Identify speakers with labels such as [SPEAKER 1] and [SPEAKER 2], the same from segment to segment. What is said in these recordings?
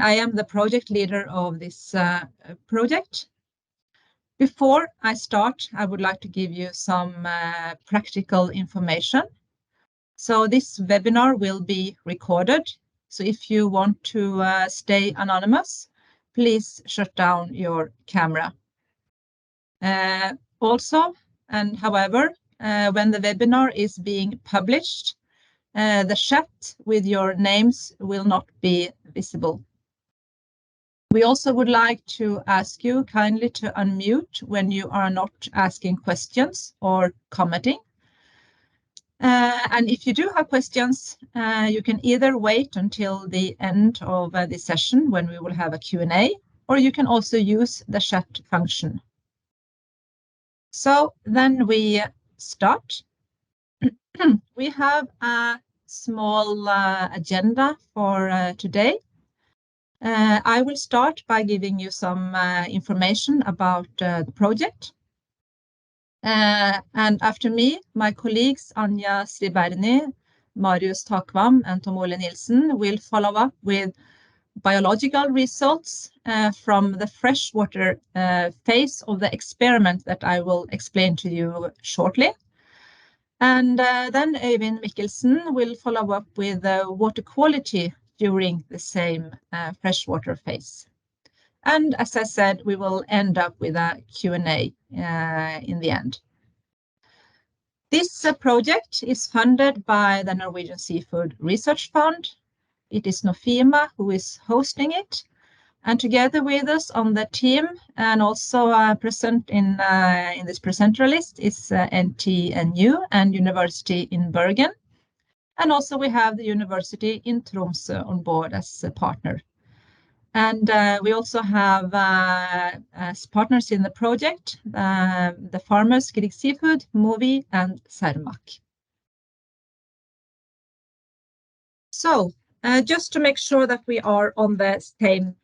[SPEAKER 1] I am the project leader of this project. Before I start, I would like to give you some practical information. So this webinar will be recorded. So if you want to stay anonymous, please shut down your camera. However, when the webinar is being published, the chat with your names will not be visible. We also would like to ask you kindly to unmute when you are not asking questions or commenting. And if you do have questions, you can either wait until the end of the session when we will have a Q&A, or you can also use the chat function. So then we start. We have a small agenda for today. I will start by giving you some information about the project. And after me, my colleagues Anja Striberni, Marius Takvam, and Tom Ole Nilsen will follow up with biological results from the freshwater phase of the experiment that I will explain to you shortly. And then Øyvind Mikkelsen will follow up with water quality during the same freshwater phase. And as I said, we will end up with a Q&A in the end. This project is funded by the Norwegian Seafood Research Fund. It is Nofima who is hosting it. And together with us on the team and also present in this presenter list is NTNU and University in Bergen. And also we have the University in Tromsø on board as a partner. And we also have as partners in the project, the farmers Grieg Seafood, Movi, and Cermaq. So just to make sure that we are on the same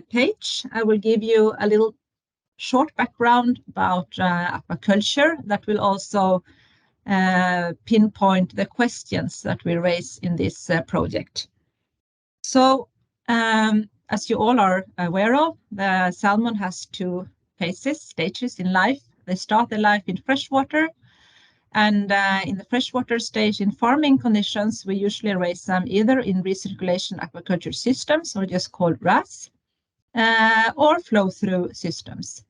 [SPEAKER 1] page, I will give you a little short background about aquaculture that will also pinpoint the questions that we raise in this project. So, as you all are aware of, the salmon has two phases, stages in life. They start their life in freshwater, and in the freshwater stage in farming conditions, we usually raise them either in recirculation aquaculture systems, or just called RAS, or flow-through systems.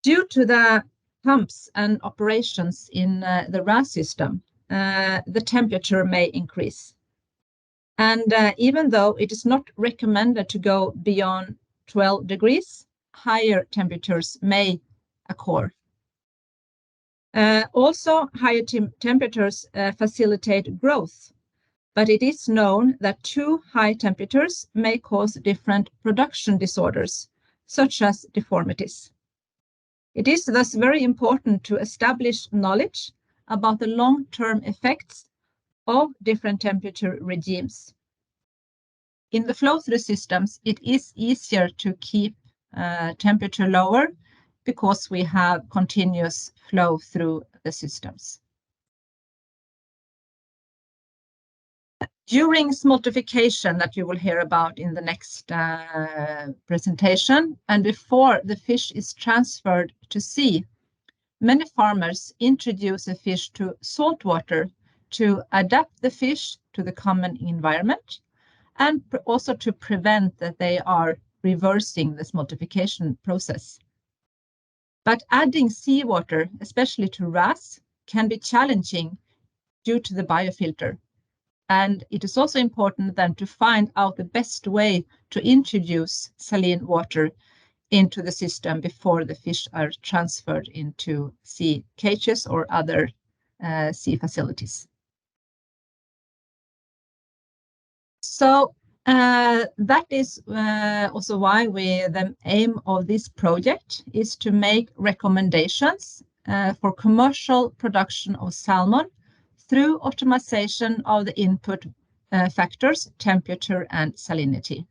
[SPEAKER 1] Due to the pumps and operations in the RAS system, the temperature may increase. And even though it is not recommended to go beyond 12 degrees, higher temperatures may occur. Also, higher temperatures facilitate growth, but it is known that too high temperatures may cause different production disorders, such as deformities. It is thus very important to establish knowledge about the long-term effects of different temperature regimes. In the flow-through systems, it is easier to keep temperature lower because we have continuous flow through the systems. During smoltification, that you will hear about in the next presentation, and before the fish is transferred to sea, many farmers introduce a fish to salt water to adapt the fish to the common environment, and also to prevent that they are reversing the smoltification process. But adding seawater, especially to RAS, can be challenging due to the biofilter. And it is also important then to find out the best way to introduce saline water into the system before the fish are transferred into sea cages or other sea facilities. So that is also why the aim of this project is to make recommendations for commercial production of salmon through optimization of the input factors, temperature and salinity.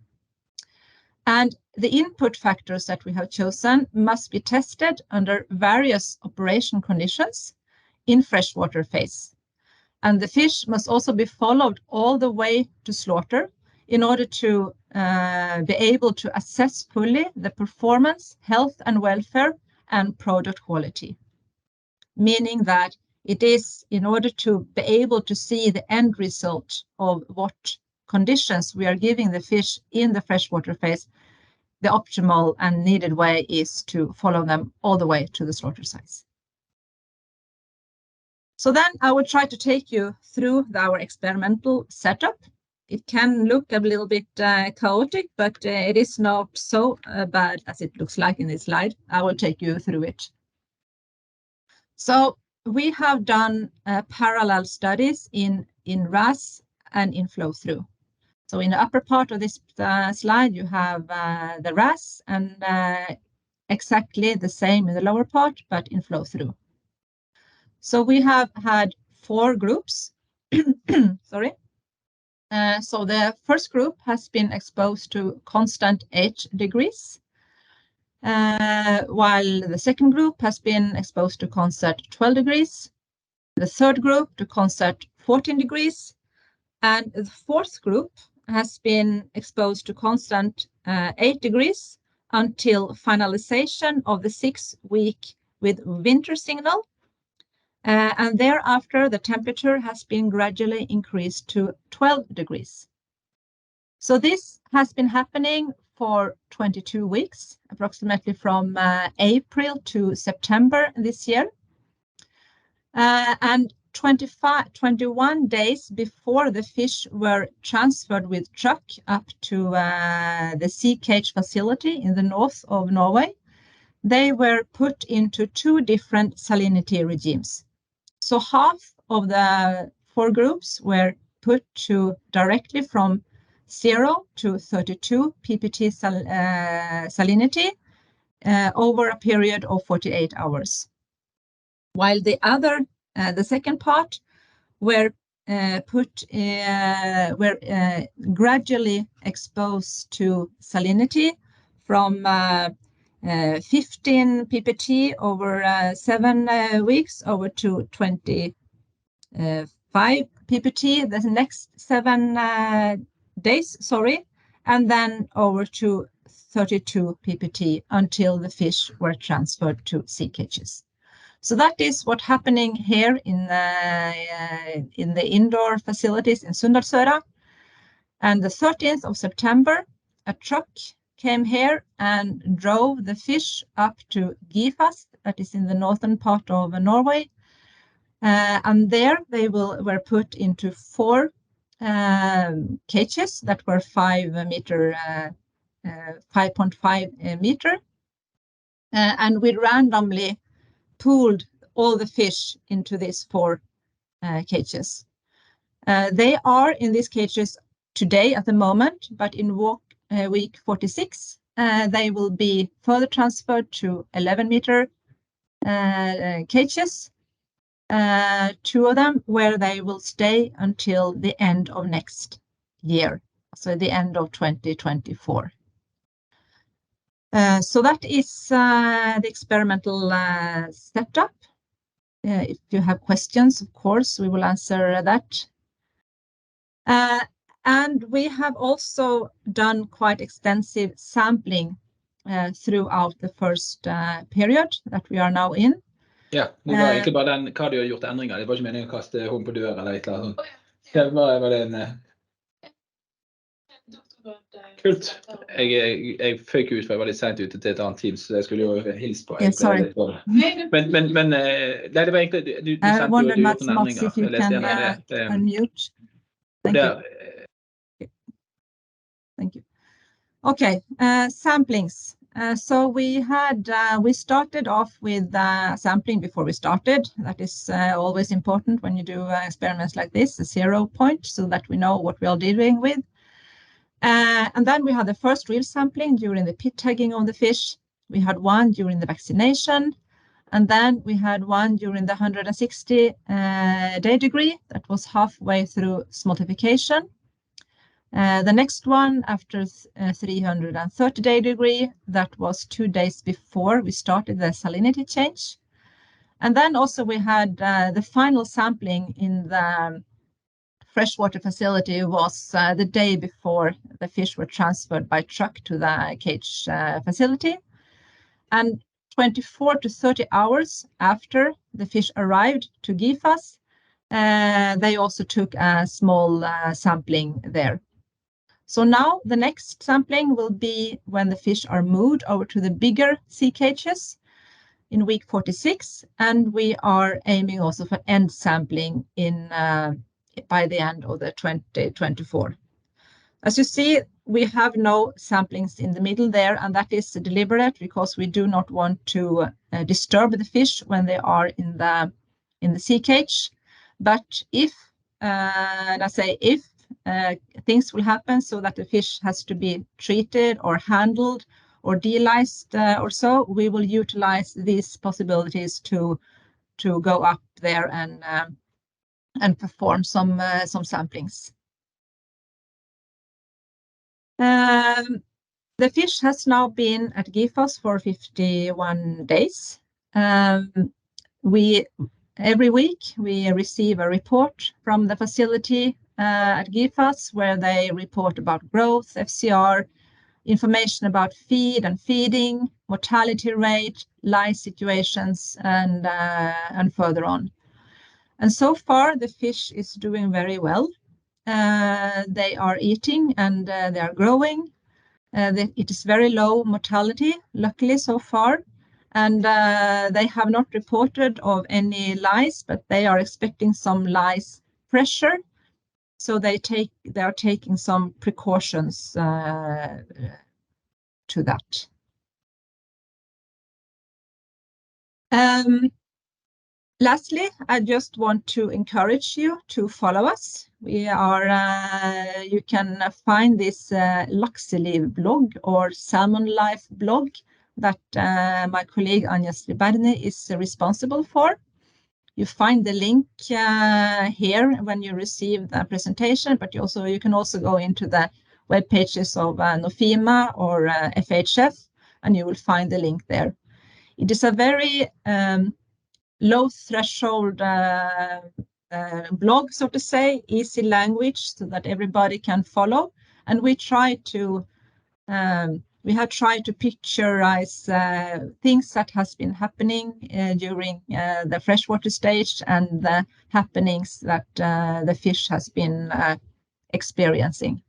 [SPEAKER 1] And the input factors that we have chosen must be tested under various operation conditions in freshwater phase. And the fish must also be followed all the way to slaughter in order to be able to assess fully the performance, health and welfare, and product quality. Meaning that it is in order to be able to see the end result of what conditions we are giving the fish in the freshwater phase, the optimal and needed way is to follow them all the way to the slaughter sites. So then I will try to take you through our experimental setup. It can look a little bit chaotic, but it is not so bad as it looks like in this slide. I will take you through it. So we have done parallel studies in RAS and in flow-through. So in the upper part of this slide, you have the RAS and exactly the same in the lower part, but in flow-through. So we have had 4 groups. Sorry. So the first group has been exposed to constant 8 degrees, while the second group has been exposed to constant 12 degrees, the third group to constant 14 degrees, and the fourth group has been exposed to constant 8 degrees until finalization of the 6 week with winter signal. And thereafter, the temperature has been gradually increased to 12 degrees. So this has been happening for 22 weeks, approximately from April to September this year. And 21 days before the fish were transferred with truck up to the sea cage facility in the north of Norway, they were put into 2 different salinity regimes. So half of the 4 groups were put to directly from 0 to 32 ppt salinity over a period of 48 hours. While the other, the second part, were gradually exposed to salinity from 15 ppt over 7 weeks over to 25 ppt the next 7 days, sorry, and then over to 32 ppt until the fish were transferred to sea cages. So that is what's happening here in the indoor facilities in Sunndalsøra. And the 13th of September, a truck came here and drove the fish up to Gifast, that is in the northern part of Norway. And there they were put into 4 cages that were 5.5 meter. And we randomly pooled all the fish into these 4 cages. They are in these cages today at the moment, but in week 46, they will be further transferred to 11 meter cages, 2 of them where they will stay until the end of next year, so the end of 2024. So that is the experimental setup. If you have questions, of course, we will answer that. And we have also done quite extensive sampling throughout the first period that we are now in.
[SPEAKER 2] Ja, det var egentlig bare den, hva du har gjort endringer. Det var ikke meningen å kaste hånd på døren eller et eller annet. Det var det en... Kult. Jeg føk ut, for jeg var litt sent ute til et annet team, så jeg skulle jo hilse på.
[SPEAKER 1] Sorry.
[SPEAKER 2] Men nei, det var egentlig, du sendte jo gjort noen endringer.
[SPEAKER 1] If you can unmute. Thank you. Thank you. Okay, samplings. So we started off with sampling before we started. That is always important when you do experiments like this, a 0 point, so that we know what we are dealing with. And then we had the first real sampling during the pit tagging of the fish. We had one during the vaccination, and then we had one during the 160 day degree. That was halfway through smoltification. The next one after 330 day degree, that was 2 days before we started the salinity change. And then also we had the final sampling in the freshwater facility was the day before the fish were transferred by truck to the cage facility. And 24 to 30 hours after the fish arrived to GIFAS, they also took a small sampling there. So now the next sampling will be when the fish are moved over to the bigger sea cages in week 46, and we are aiming also for end sampling in by the end of the 2024. As you see, we have no samplings in the middle there, and that is deliberate because we do not want to disturb the fish when they are in the sea cage. But if, let's say, if things will happen so that the fish has to be treated or handled or deliced or so, we will utilize these possibilities to go up there and perform some samplings. The fish has now been at GIFAS for 51 days. Every week we receive a report from the facility at GIFAS where they report about growth, FCR, information about feed and feeding, mortality rate, lice situations, and further on. And so far the fish is doing very well. They are eating and they are growing. It is very low mortality, luckily so far, and they have not reported of any lice, but they are expecting some lice pressure, so they are taking some precautions to that. Lastly, I just want to encourage you to follow us. We are, you can find this Lakseliv blog or Salmon Life blog that my colleague Anja Striberni is responsible for. You find the link here when you receive the presentation, but you can also go into the web pages of Nofima or FHF, and you will find the link there. It is a very low threshold blog, so to say, easy language so that everybody can follow. And we try to, we have tried to picturize things that has been happening during the freshwater stage and the happenings that the fish has been experiencing.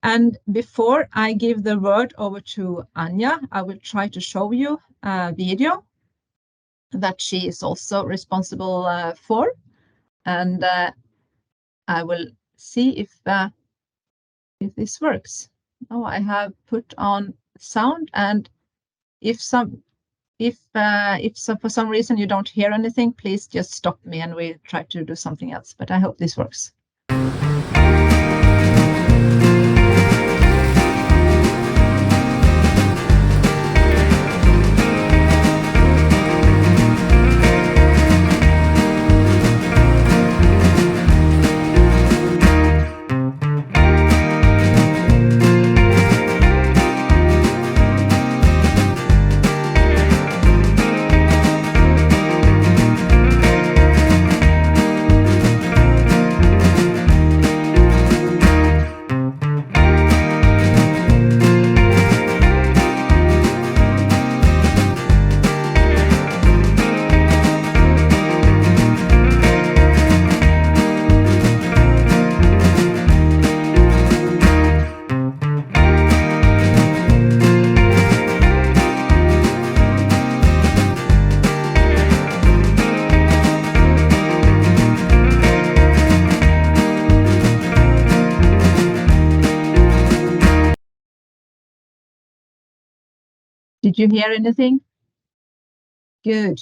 [SPEAKER 1] And before I give the word over to Anja, I will try to show you a video that she is also responsible for, and I will see if this works. Oh, I have put on sound, and if for some reason you don't hear anything, please just stop me and we try to do something else. But I hope this works. Did you hear anything? Good.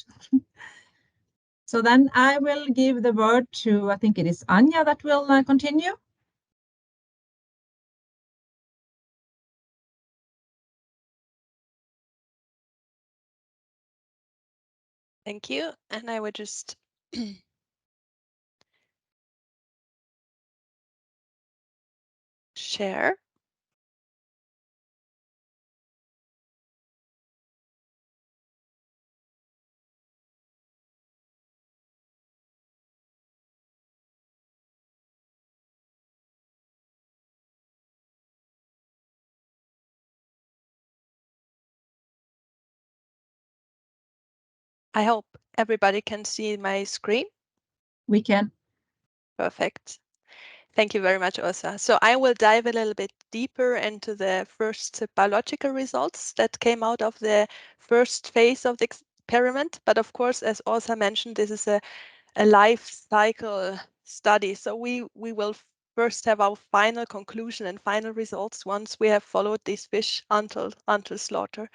[SPEAKER 1] So then I will give the word to, I think it is Anja that will continue.
[SPEAKER 3] Thank you. And I would just share. I hope everybody can see my screen.
[SPEAKER 1] We can.
[SPEAKER 3] Perfect. Thank you very much, Åsa. So I will dive a little bit deeper into the first biological results that came out of the first phase of the experiment. But of course, as Åsa mentioned, this is a life cycle study. So we will first have our final conclusion and final results once we have followed these fish until slaughter.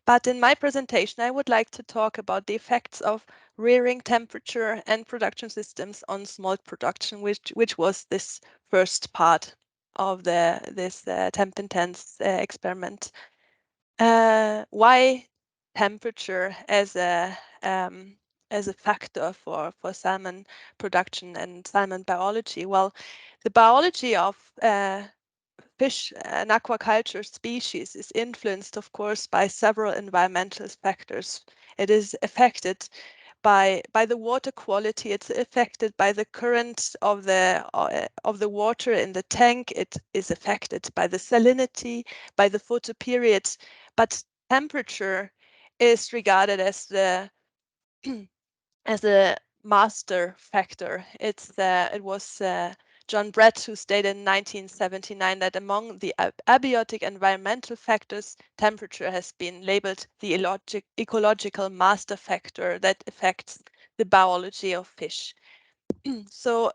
[SPEAKER 3] But in my presentation, I would like to talk about the effects of rearing temperature and production systems on smolt production, which was this first part of this Temp-Intens experiment. Why temperature as a factor for salmon production and salmon biology? Well, the biology of fish and aquaculture species is influenced, of course, by several environmental factors. It is affected by the water quality. It's affected by the current of the water in the tank. It is affected by the salinity, by the photoperiod. But temperature is regarded as the as a master factor. It was John Brett who stated in 1979 that among the abiotic environmental factors, temperature has been labeled the ecological master factor that affects the biology of fish. So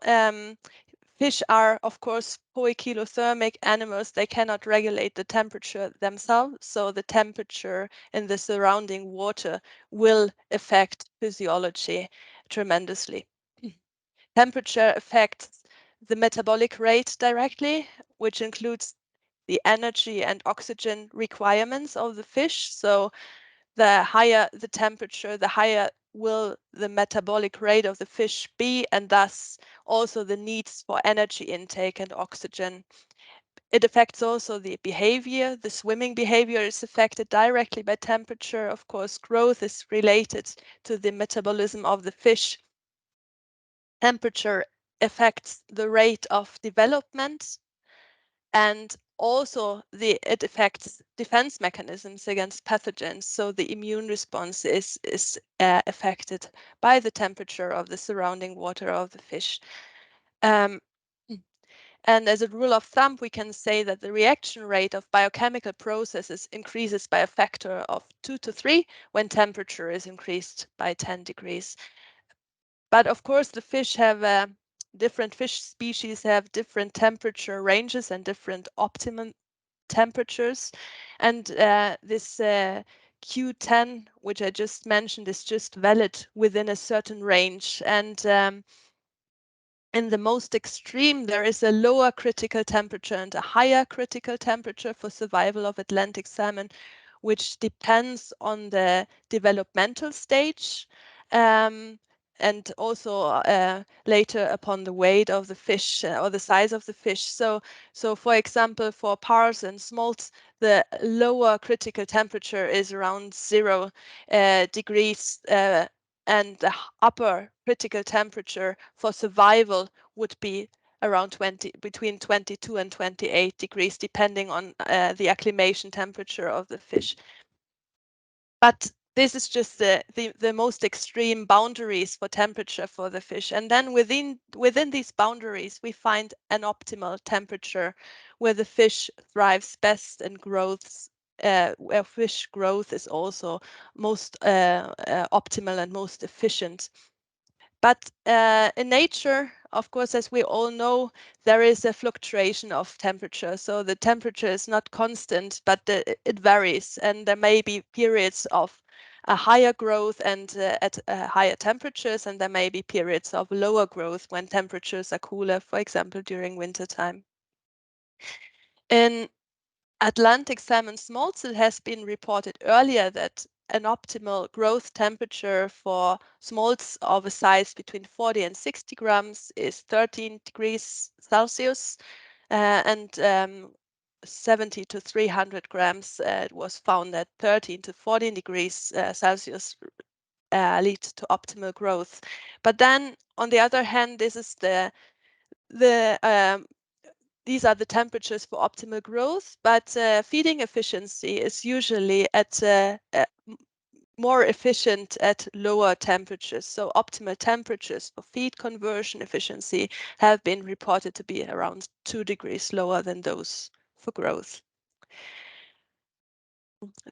[SPEAKER 3] fish are, of course, poikilothermic animals. They cannot regulate the temperature themselves, so the temperature in the surrounding water will affect physiology tremendously. Temperature affects the metabolic rate directly, which includes the energy and oxygen requirements of the fish. So the higher the temperature, the higher will the metabolic rate of the fish be, and thus also the needs for energy intake and oxygen. It affects also the behavior. The swimming behavior is affected directly by temperature. Of course, growth is related to the metabolism of the fish. Temperature affects the rate of development, and also it affects defense mechanisms against pathogens. So the immune response is affected by the temperature of the surrounding water of the fish. And as a rule of thumb, we can say that the reaction rate of biochemical processes increases by a factor of 2 to 3 when temperature is increased by 10 degrees. But of course, the fish have different fish species have different temperature ranges and different optimum temperatures. And this Q10, which I just mentioned, is just valid within a certain range. And in the most extreme, there is a lower critical temperature and a higher critical temperature for survival of Atlantic salmon, which depends on the developmental stage. And also later upon the weight of the fish or the size of the fish. So for example, for pars and smolts, the lower critical temperature is around 0 degrees, and the upper critical temperature for survival would be around between 22 and 28 degrees, depending on the acclimation temperature of the fish. But this is just the most extreme boundaries for temperature for the fish. And then within these boundaries, we find an optimal temperature where the fish thrives best and grows, where fish growth is also most optimal and most efficient. But in nature, of course, as we all know, there is a fluctuation of temperature. So the temperature is not constant, but it varies. And there may be periods of a higher growth and at higher temperatures, and there may be periods of lower growth when temperatures are cooler, for example, during wintertime. In Atlantic salmon smolts, it has been reported earlier that an optimal growth temperature for smolts of a size between 40 and 60 grams is 13 degrees Celsius, and 70 to 300 grams, it was found that 13 to 14 degrees Celsius leads to optimal growth. But then, on the other hand, this is these are the temperatures for optimal growth, but feeding efficiency is usually at more efficient at lower temperatures. So optimal temperatures for feed conversion efficiency have been reported to be around 2 degrees lower than those for growth.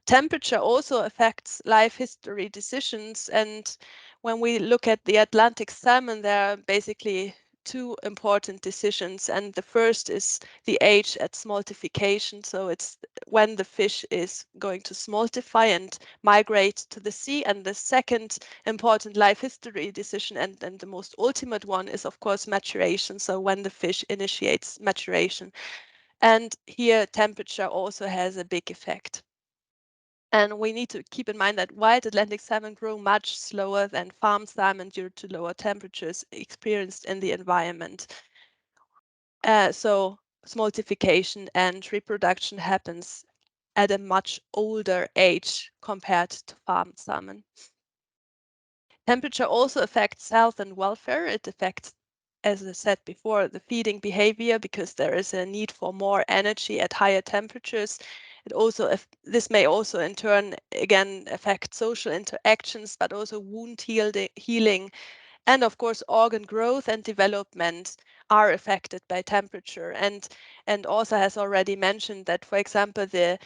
[SPEAKER 3] Temperature also affects life history decisions, and when we look at the Atlantic salmon, there are basically two important decisions, and the first is the age at smoltification. So it's when the fish is going to smoltify and migrate to the sea. And the second important life history decision, and the most ultimate one, is of course maturation. So when the fish initiates maturation. And here temperature also has a big effect. And we need to keep in mind that white Atlantic salmon grow much slower than farm salmon due to lower temperatures experienced in the environment. So smoltification and reproduction happens at a much older age compared to farm salmon. Temperature also affects health and welfare. It affects, as I said before, the feeding behavior because there is a need for more energy at higher temperatures. This may also in turn again affect social interactions, but also wound healing, and of course organ growth and development are affected by temperature. And also has already mentioned that, for example, the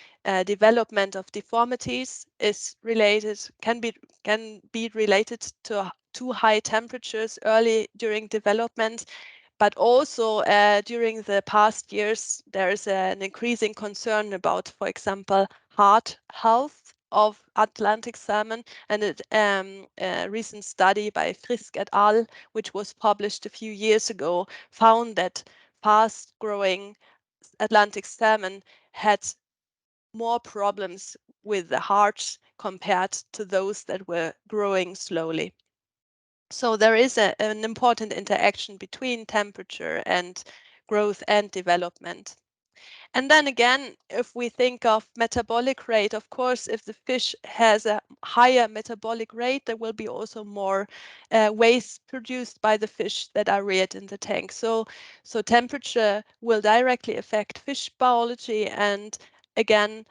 [SPEAKER 3] development of deformities is can be related to too high temperatures early during development. But also during the past years, there is an increasing concern about, for example, heart health of Atlantic salmon. And a recent study by Frisk et al., which was published a few years ago, found that fast-growing Atlantic salmon had more problems with the heart compared to those that were growing slowly. So there is an important interaction between temperature and growth and development. And then again, if we think of metabolic rate, of course, if the fish has a higher metabolic rate, there will be also more waste produced by the fish that are reared in the tank. So temperature will directly affect fish biology, and again,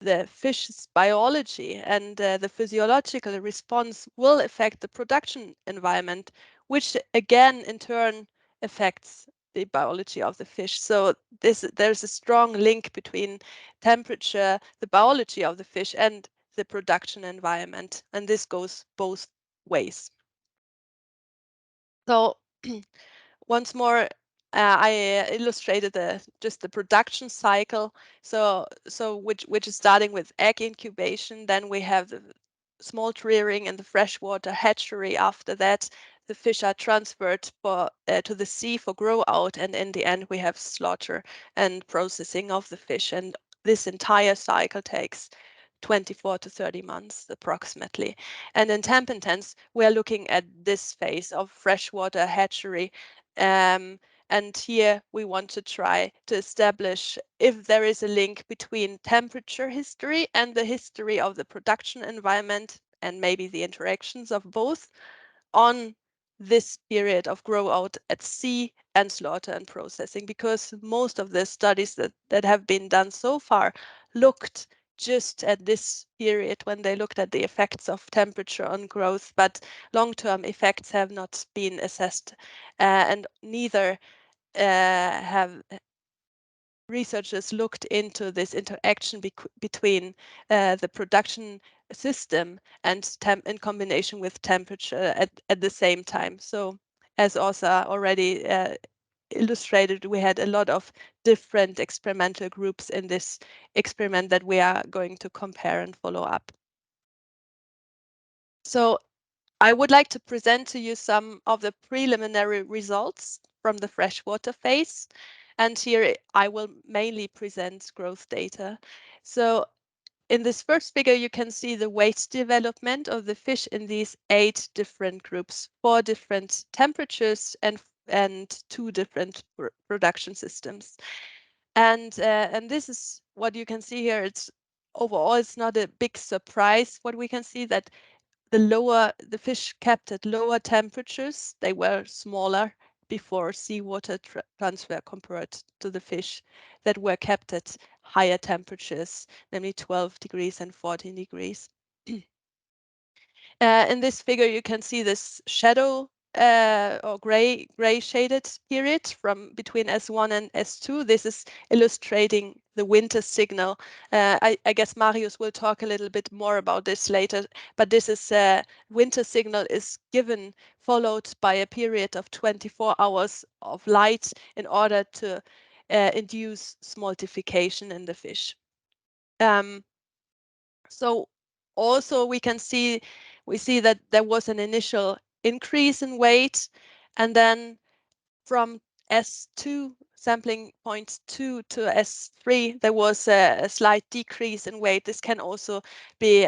[SPEAKER 3] the fish's biology and the physiological response will affect the production environment, which again in turn affects the biology of the fish. So there's a strong link between temperature, the biology of the fish, and the production environment, and this goes both ways. So once more, I illustrated just the production cycle. So which is starting with egg incubation. Then we have the smolt rearing and the freshwater hatchery. After that, the fish are transferred to the sea for grow out, and in the end, we have slaughter and processing of the fish. And this entire cycle takes 24 to 30 months approximately. And in Temp-Intens, we are looking at this phase of freshwater hatchery. And here we want to try to establish if there is a link between temperature history and the history of the production environment, and maybe the interactions of both on this period of grow out at sea and slaughter and processing, because most of the studies that have been done so far looked just at this period when they looked at the effects of temperature on growth, but long-term effects have not been assessed, and neither have researchers looked into this interaction between the production system and in combination with temperature at the same time. So as Åsa already illustrated, we had a lot of different experimental groups in this experiment that we are going to compare and follow up. So I would like to present to you some of the preliminary results from the freshwater phase. And here I will mainly present growth data. So in this first figure, you can see the weight development of the fish in these 8 different groups, 4 different temperatures and 2 different production systems. And this is what you can see here. It's overall, it's not a big surprise what we can see, that the fish kept at lower temperatures, they were smaller before seawater transfer compared to the fish that were kept at higher temperatures, namely 12 degrees and 14 degrees. In this figure, you can see this shadow or gray shaded period from between S1 and S2. This is illustrating the winter signal. I guess Marius will talk a little bit more about this later, but this is winter signal is given followed by a period of 24 hours of light in order to induce smoltification in the fish. So also we see that there was an initial increase in weight, and then from S2 sampling point 2 to S3 there was a slight decrease in weight. This can also be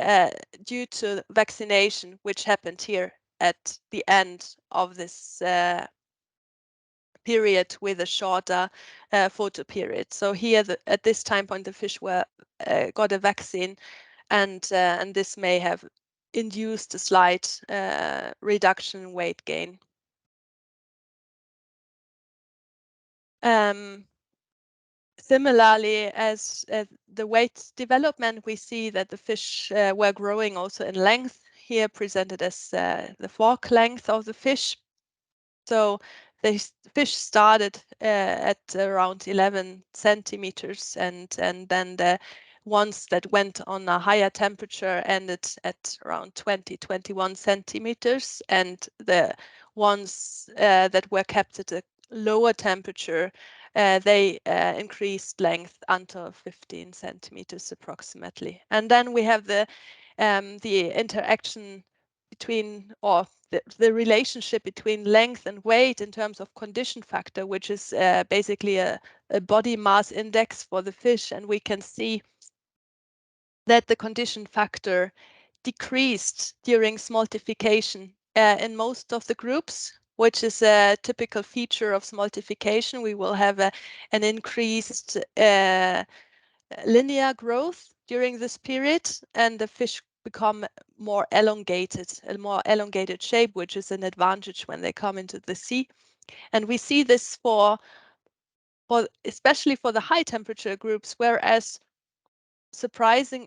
[SPEAKER 3] due to vaccination, which happened here at the end of this period with a shorter photo period. So here at this time point the fish were got a vaccine, and this may have induced a slight reduction in weight gain. Similarly, as the weight development, we see that the fish were growing also in length, here presented as the fork length of the fish. So the fish started at around 11 centimeters, and then the ones that went on a higher temperature ended at around 21 centimeters, and the ones that were kept at a lower temperature, they increased length until 15 centimeters approximately. And then we have the interaction between, or the relationship between length and weight in terms of condition factor, which is basically a body mass index for the fish. And we can see that the condition factor decreased during smoltification in most of the groups, which is a typical feature of smoltification. We will have an increased linear growth during this period, and the fish become more elongated, a more elongated shape, which is an advantage when they come into the sea. And we see this for especially for the high temperature groups, whereas a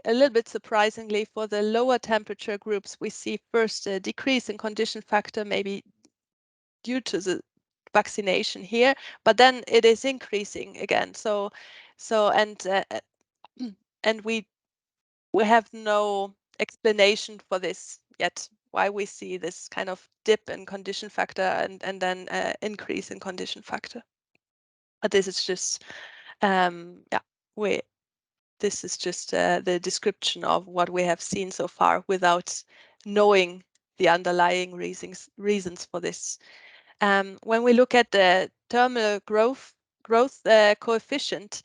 [SPEAKER 3] little bit surprisingly, for the lower temperature groups, we see first a decrease in condition factor, maybe due to the vaccination here, but then it is increasing again. And we have no explanation for this yet, why we see this kind of dip in condition factor and then increase in condition factor. But this is just this is just the description of what we have seen so far without knowing the underlying reasons for this. When we look at the terminal growth coefficient,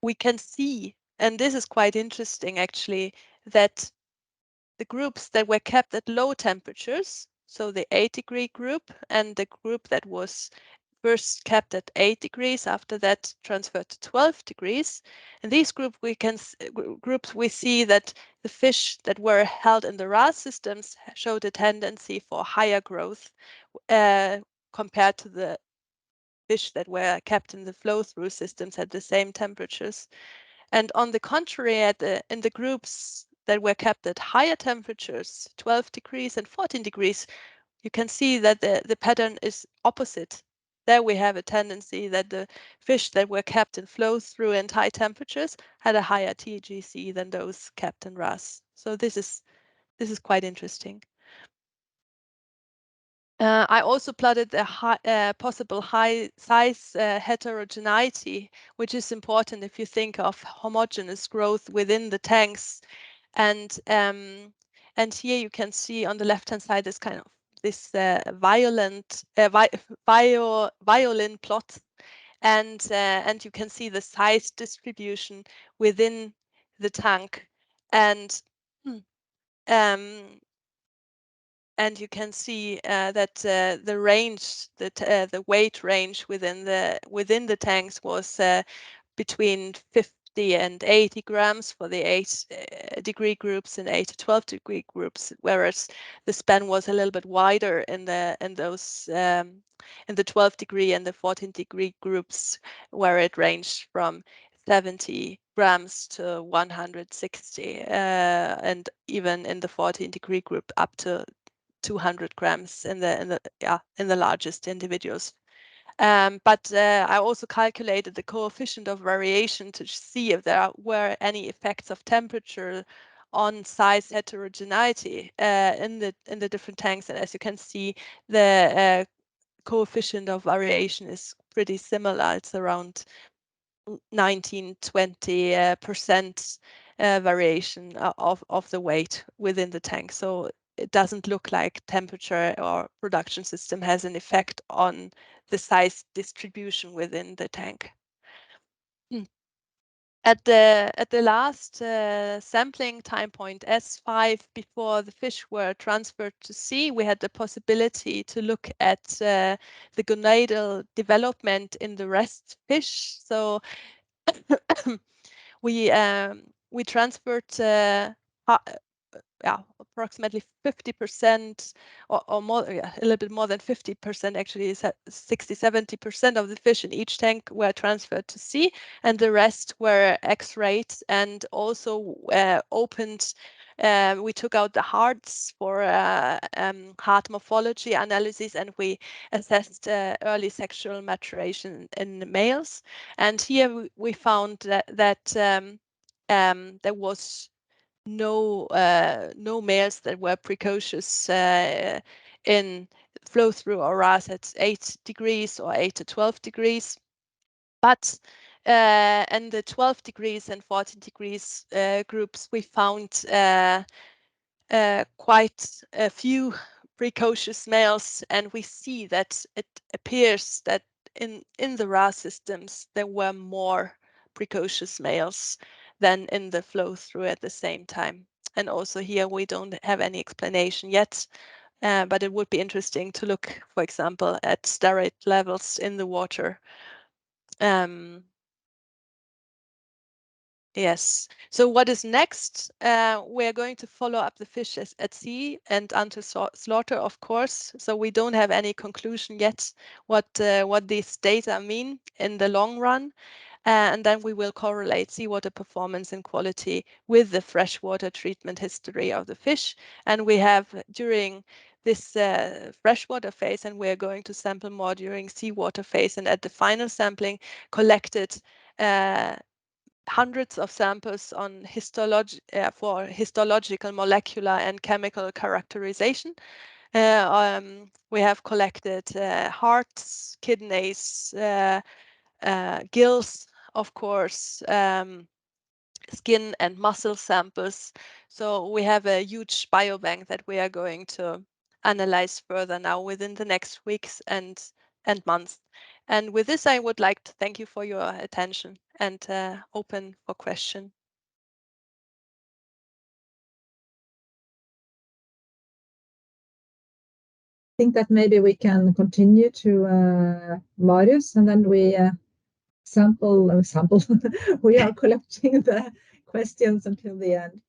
[SPEAKER 3] we can see, and this is quite interesting actually, that the groups that were kept at low temperatures, so the 8-degree group and the group that was first kept at 8 degrees, after that transferred to 12 degrees. In these groups, we see that the fish that were held in the RAS systems showed a tendency for higher growth compared to the fish that were kept in the flow-through systems at the same temperatures. And on the contrary, in the groups that were kept at higher temperatures, 12 degrees and 14 degrees, you can see that the pattern is opposite. There we have a tendency that the fish that were kept in flow-through and high temperatures had a higher TGC than those kept in RAS. So this is quite interesting. I also plotted the possible high size heterogeneity, which is important if you think of homogeneous growth within the tanks. And here you can see on the left-hand side this kind of violin plot, and you can see the size distribution within the tank, and you can see that the range, the weight range within the tanks was between 50 and 80 grams for the 8-degree groups and 8 to 12-degree groups, whereas the span was a little bit wider in the 12-degree and the 14-degree groups, where it ranged from 70 grams to 160, and even in the 14-degree group up to 200 grams in the largest individuals. But I also calculated the coefficient of variation to see if there were any effects of temperature on size heterogeneity in the different tanks. And as you can see, the coefficient of variation is pretty similar. It's around 19-20% variation of the weight within the tank. So it doesn't look like temperature or production system has an effect on the size distribution within the tank. At the last sampling time point S5, before the fish were transferred to sea, we had the possibility to look at the gonadal development in the rest fish. So we transferred approximately 50% or more, a little bit more than 50%, actually 60-70% of the fish in each tank were transferred to sea, and the rest were X-rayed and also opened. We took out the hearts for heart morphology analysis, and we assessed early sexual maturation in males. And here we found that there was no males that were precocious in flow through or RAS at 8 degrees or 8 to 12 degrees. But in the 12 degrees and 14 degrees groups, we found quite a few precocious males, and we see that it appears that in the RAS systems there were more precocious males than in the flow through at the same time. And also here we don't have any explanation yet, but it would be interesting to look, for example, at steroid levels in the water. Yes. So what is next? We're going to follow up the fish at sea and until slaughter, of course. So we don't have any conclusion yet what these data mean in the long run. And then we will correlate seawater performance and quality with the freshwater treatment history of the fish. And we have during this freshwater phase, and we're going to sample more during seawater phase, and at the final sampling collected hundreds of samples on for histological, molecular, and chemical characterization. We have collected hearts, kidneys, gills, of course, skin and muscle samples. So we have a huge biobank that we are going to analyze further now within the next weeks and months. And with this, I would like to thank you for your attention and open for question.
[SPEAKER 1] I think that maybe we can continue to Marius, and then we sample. We are collecting the questions until the end.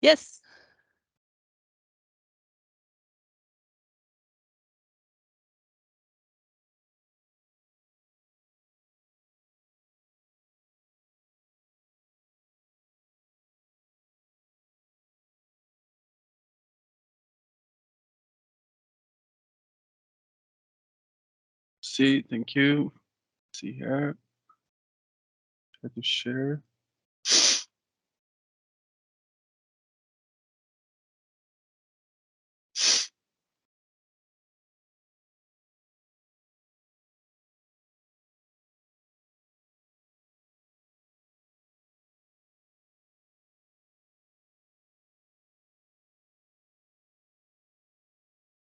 [SPEAKER 3] Yes.
[SPEAKER 4] See, thank you. See here. Try to share.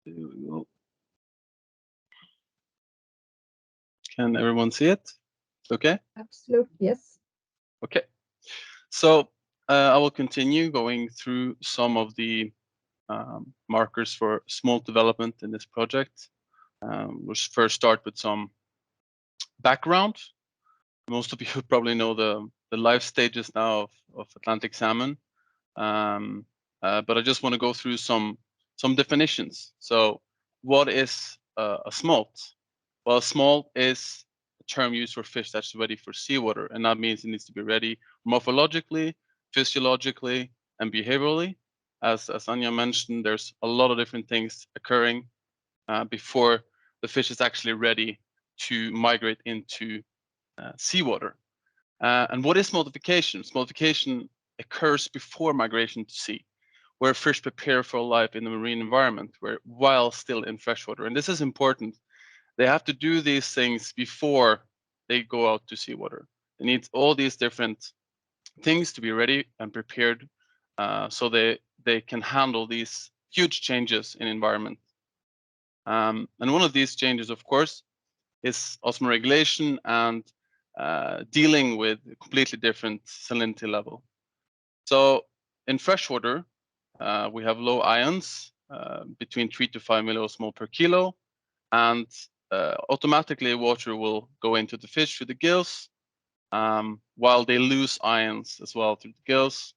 [SPEAKER 4] There we go. Can everyone see it? Okay?
[SPEAKER 1] Absolutely, yes.
[SPEAKER 4] Okay. So I will continue going through some of the markers for smolt development in this project. We'll first start with some background. Most of you probably know the life stages now of Atlantic salmon, but I just want to go through some definitions. So what is a smolt? Well, a smolt is term used for fish that's ready for seawater, and that means it needs to be ready morphologically, physiologically, and behaviorally. As Anja mentioned, there's a lot of different things occurring before the fish is actually ready to migrate into seawater. And what is smoltification? Smoltification occurs before migration to sea, where fish prepare for life in the marine environment while still in freshwater. And this is important. They have to do these things before they go out to seawater. They need all these different things to be ready and prepared so they can handle these huge changes in environment. And one of these changes, of course, is osmoregulation and dealing with a completely different salinity level. So in freshwater, we have low ions, between 3 to 5 milliosmol per kilo, and automatically water will go into the fish through the gills, while they lose ions as well through the gills,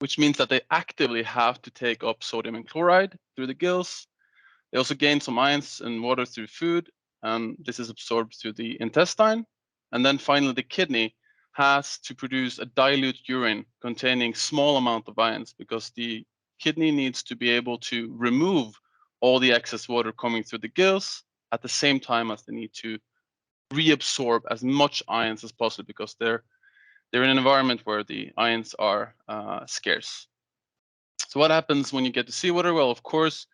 [SPEAKER 4] which means that they actively have to take up sodium and chloride through the gills. They also gain some ions and water through food, and this is absorbed through the intestine. And then finally, the kidney has to produce a dilute urine containing small amount of ions, because the kidney needs to be able to remove all the excess water coming through the gills at the same time as they need to reabsorb as much ions as possible, because they're in an environment where the ions are scarce. So what happens when you get to seawater? Well, of course,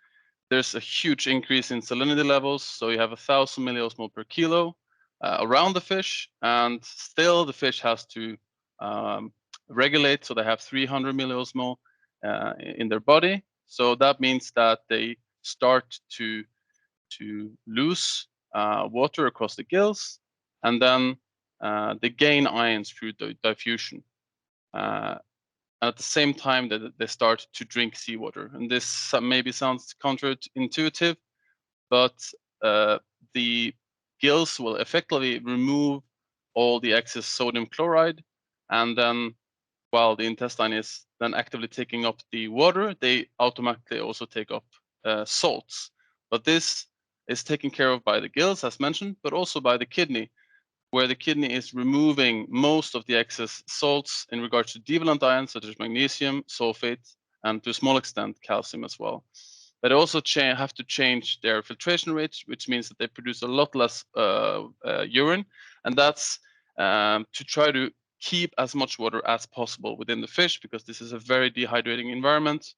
[SPEAKER 4] there's a huge increase in salinity levels. So you have 1,000 milliosmol per kilo around the fish, and still the fish has to regulate. So they have 300 milliosmol in their body. So that means that they start to lose water across the gills, and then they gain ions through the diffusion. And at the same time that they start to drink seawater. And this maybe sounds counterintuitive, but the gills will effectively remove all the excess sodium chloride, and then while the intestine is then actively taking up the water, they automatically also take up salts. But this is taken care of by the gills, as mentioned, but also by the kidney, where the kidney is removing most of the excess salts in regards to divalent ions such as magnesium, sulfate, and to a small extent calcium as well. But they also have to change their filtration rate, which means that they produce a lot less urine, and that's to try to keep as much water as possible within the fish, because this is a very dehydrating environment,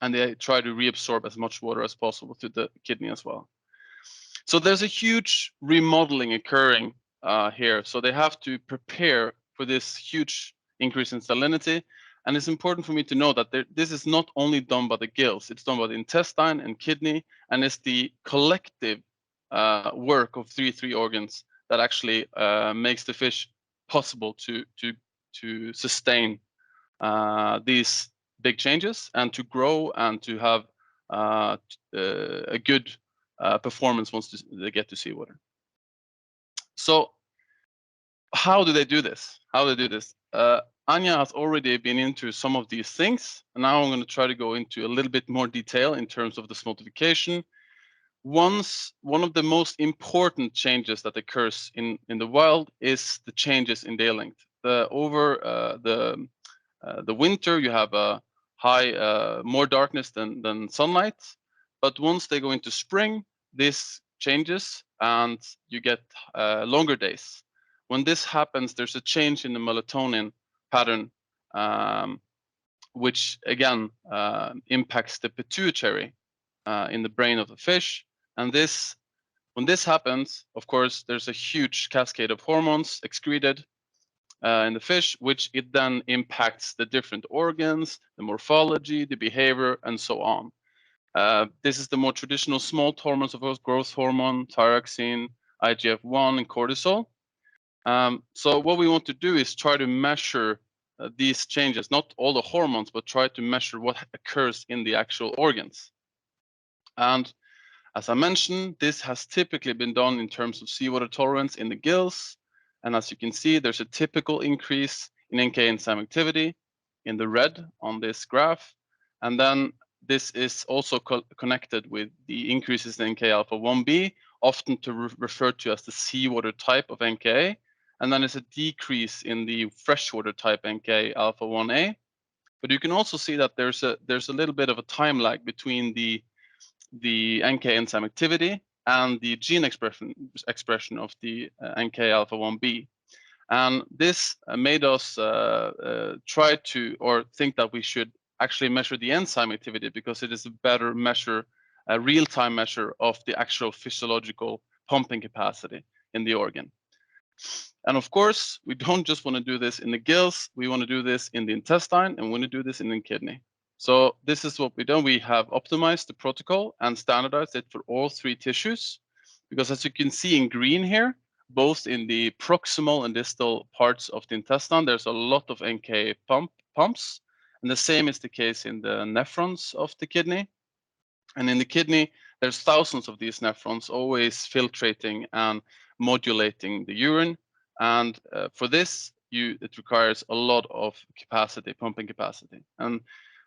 [SPEAKER 4] and they try to reabsorb as much water as possible to the kidney as well. So there's a huge remodeling occurring here. So they have to prepare for this huge increase in salinity. And it's important for me to know that this is not only done by the gills, it's done by the intestine and kidney, and it's the collective work of three organs that actually makes the fish possible to sustain these big changes and to grow and to have a good performance once they get to seawater. So how do they do this? Anja has already been into some of these things, and now I'm going to try to go into a little bit more detail in terms of the smoltification. One of the most important changes that occurs in the wild is the changes in day length. Over the winter, you have a high, more darkness than sunlight, but once they go into spring, this changes and you get longer days. When this happens, there's a change in the melatonin pattern, which again impacts the pituitary in the brain of the fish. And when this happens, of course, there's a huge cascade of hormones excreted in the fish, which it then impacts the different organs, the morphology, the behavior, and so on. This is the more traditional small hormones, of course, growth hormone, thyroxine, IGF-1, and cortisol. So what we want to do is try to measure these changes, not all the hormones, but try to measure what occurs in the actual organs. And as I mentioned, this has typically been done in terms of seawater tolerance in the gills. And as you can see, there's a typical increase in NK enzyme activity in the red on this graph. And then this is also connected with the increases in NK alpha 1b often referred to as the seawater type of NK, and then there's a decrease in the freshwater type NK alpha 1A. But you can also see that there's a little bit of a time lag between the NK enzyme activity and the gene expression of the NK alpha 1B. And this made us try to, or think that we should actually measure the enzyme activity, because it is a better measure, a real-time measure of the actual physiological pumping capacity in the organ. And of course, we don't just want to do this in the gills, we want to do this in the intestine, and we want to do this in the kidney. So this is what we've done. We have optimized the protocol and standardized it for all 3 tissues, because as you can see in green here, both in the proximal and distal parts of the intestine, there's a lot of NK pumps, and the same is the case in the nephrons of the kidney. And in the kidney, there's thousands of these nephrons always filtrating and modulating the urine. And for this, it requires a lot of capacity, pumping capacity. And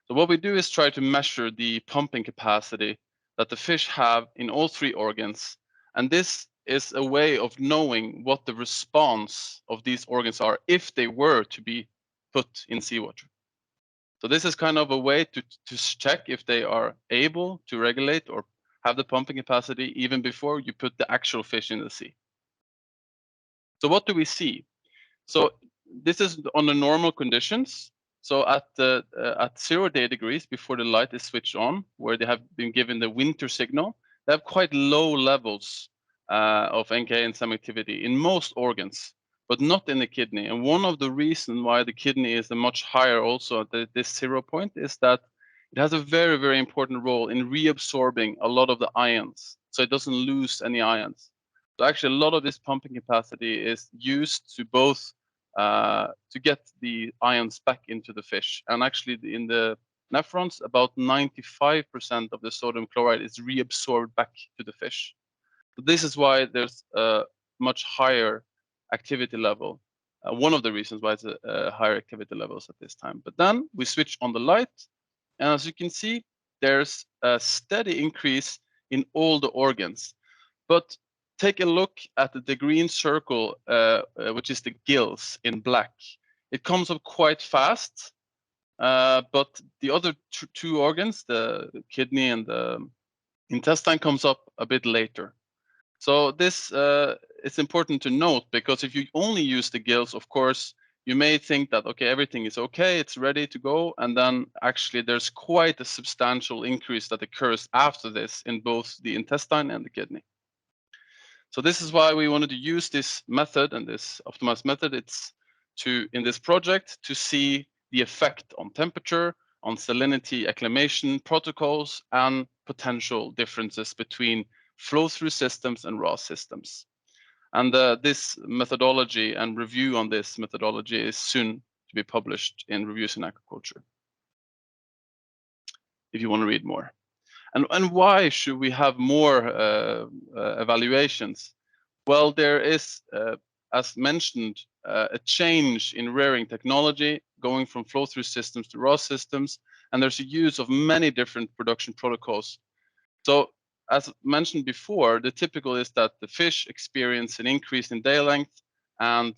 [SPEAKER 4] so what we do is try to measure the pumping capacity that the fish have in all 3 organs. And this is a way of knowing what the response of these organs are if they were to be put in seawater. So this is kind of a way to check if they are able to regulate or have the pumping capacity even before you put the actual fish in the sea. So what do we see? So this is on the normal conditions. So at 0 degrees before the light is switched on, where they have been given the winter signal, they have quite low levels of NK enzyme activity in most organs, but not in the kidney. And one of the reasons why the kidney is a much higher also at this 0 point is that it has a very, very important role in reabsorbing a lot of the ions, so it doesn't lose any ions. So actually a lot of this pumping capacity is used to both to get the ions back into the fish. And actually in the nephrons, about 95% of the sodium chloride is reabsorbed back to the fish. So this is why there's a much higher activity level. One of the reasons why it's a higher activity levels at this time. But then we switch on the light, and as you can see, there's a steady increase in all the organs. But take a look at the green circle, which is the gills in black. It comes up quite fast, but the other 2 organs, the kidney and the intestine, comes up a bit later. So this is important to note, because if you only use the gills, of course, you may think that, okay, everything is okay, it's ready to go. And then actually there's quite a substantial increase that occurs after this in both the intestine and the kidney. So this is why we wanted to use this method and this optimized method. It's in this project to see the effect on temperature, on salinity acclimation protocols, and potential differences between flow-through systems and raw systems. And this methodology and review on this methodology is soon to be published in Reviews in Aquaculture, if you want to read more. And why should we have more evaluations? Well, there is, as mentioned, a change in rearing technology, going from flow-through systems to raw systems, and there's a use of many different production protocols. So, as mentioned before, the typical is that the fish experience an increase in day length and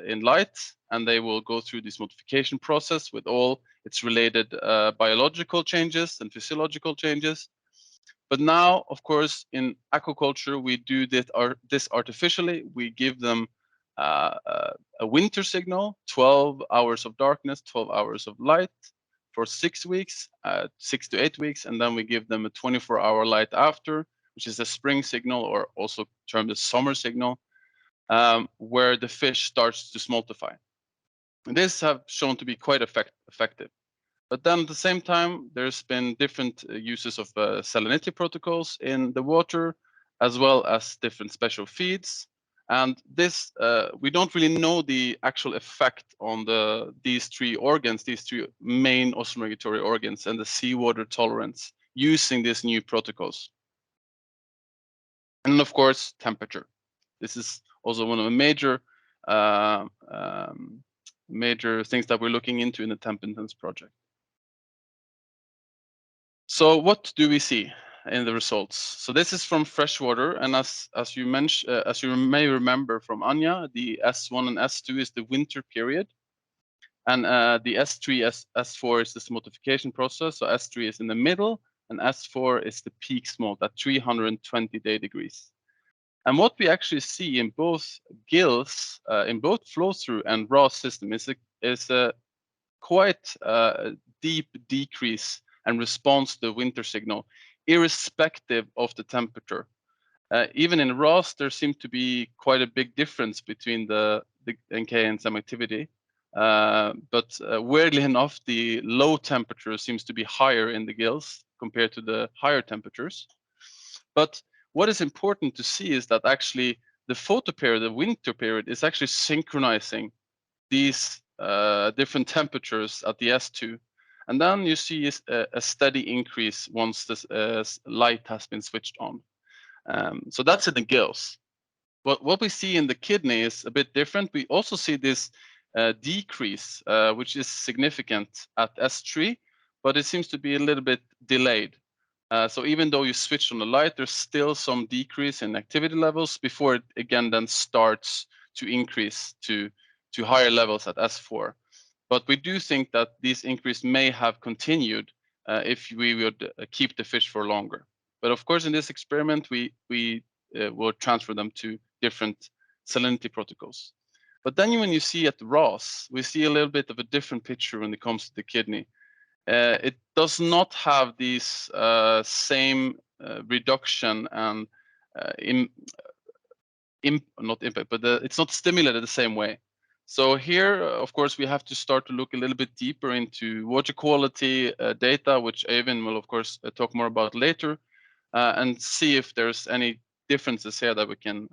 [SPEAKER 4] in light, and they will go through this modification process with all its related biological changes and physiological changes. But now, of course, in aquaculture, we do this artificially. We give them a winter signal, 12 hours of darkness, 12 hours of light for 6 weeks, 6 to 8 weeks, and then we give them a 24-hour light after, which is a spring signal, or also termed a summer signal, where the fish starts to smoltify. And this have shown to be quite effective. But then at the same time, there's been different uses of salinity protocols in the water, as well as different special feeds. And this, we don't really know the actual effect on these 3 organs, these 3 main osmoregulatory organs, and the seawater tolerance using these new protocols. And of course, temperature. This is also one of the major things that we're looking into in the Temp-Intens project. So what do we see? in the results. So this is from freshwater, and as you mentioned, as you may remember from Anja, the S1 and S2 is the winter period, and the S3, S4 is the smoltification process. So S3 is in the middle, and S4 is the peak smolt at 320 day degrees. And what we actually see in both gills, in both flow-through and raw system, is a quite deep decrease and response to the winter signal, irrespective of the temperature. Even in ROS, there seemed to be quite a big difference between the NK and SEM activity. But weirdly enough, the low temperature seems to be higher in the gills compared to the higher temperatures. But what is important to see is that actually the photoperiod, the winter period, is actually synchronizing these different temperatures at the S2. And then you see a steady increase once this light has been switched on. So that's in the gills. What we see in the kidney is a bit different. We also see this decrease, which is significant at S3, but it seems to be a little bit delayed. So even though you switch on the light, there's still some decrease in activity levels before it again then starts to increase to higher levels at S4. But we do think that this increase may have continued if we would keep the fish for longer. But of course, in this experiment, we will transfer them to different salinity protocols. But then when you see at the ROS, we see a little bit of a different picture when it comes to the kidney. It does not have these same reduction and not impact, but it's not stimulated the same way. So here, of course, we have to start to look a little bit deeper into water quality data, which Øyvind will, of course, talk more about later, and see if there's any differences here that we can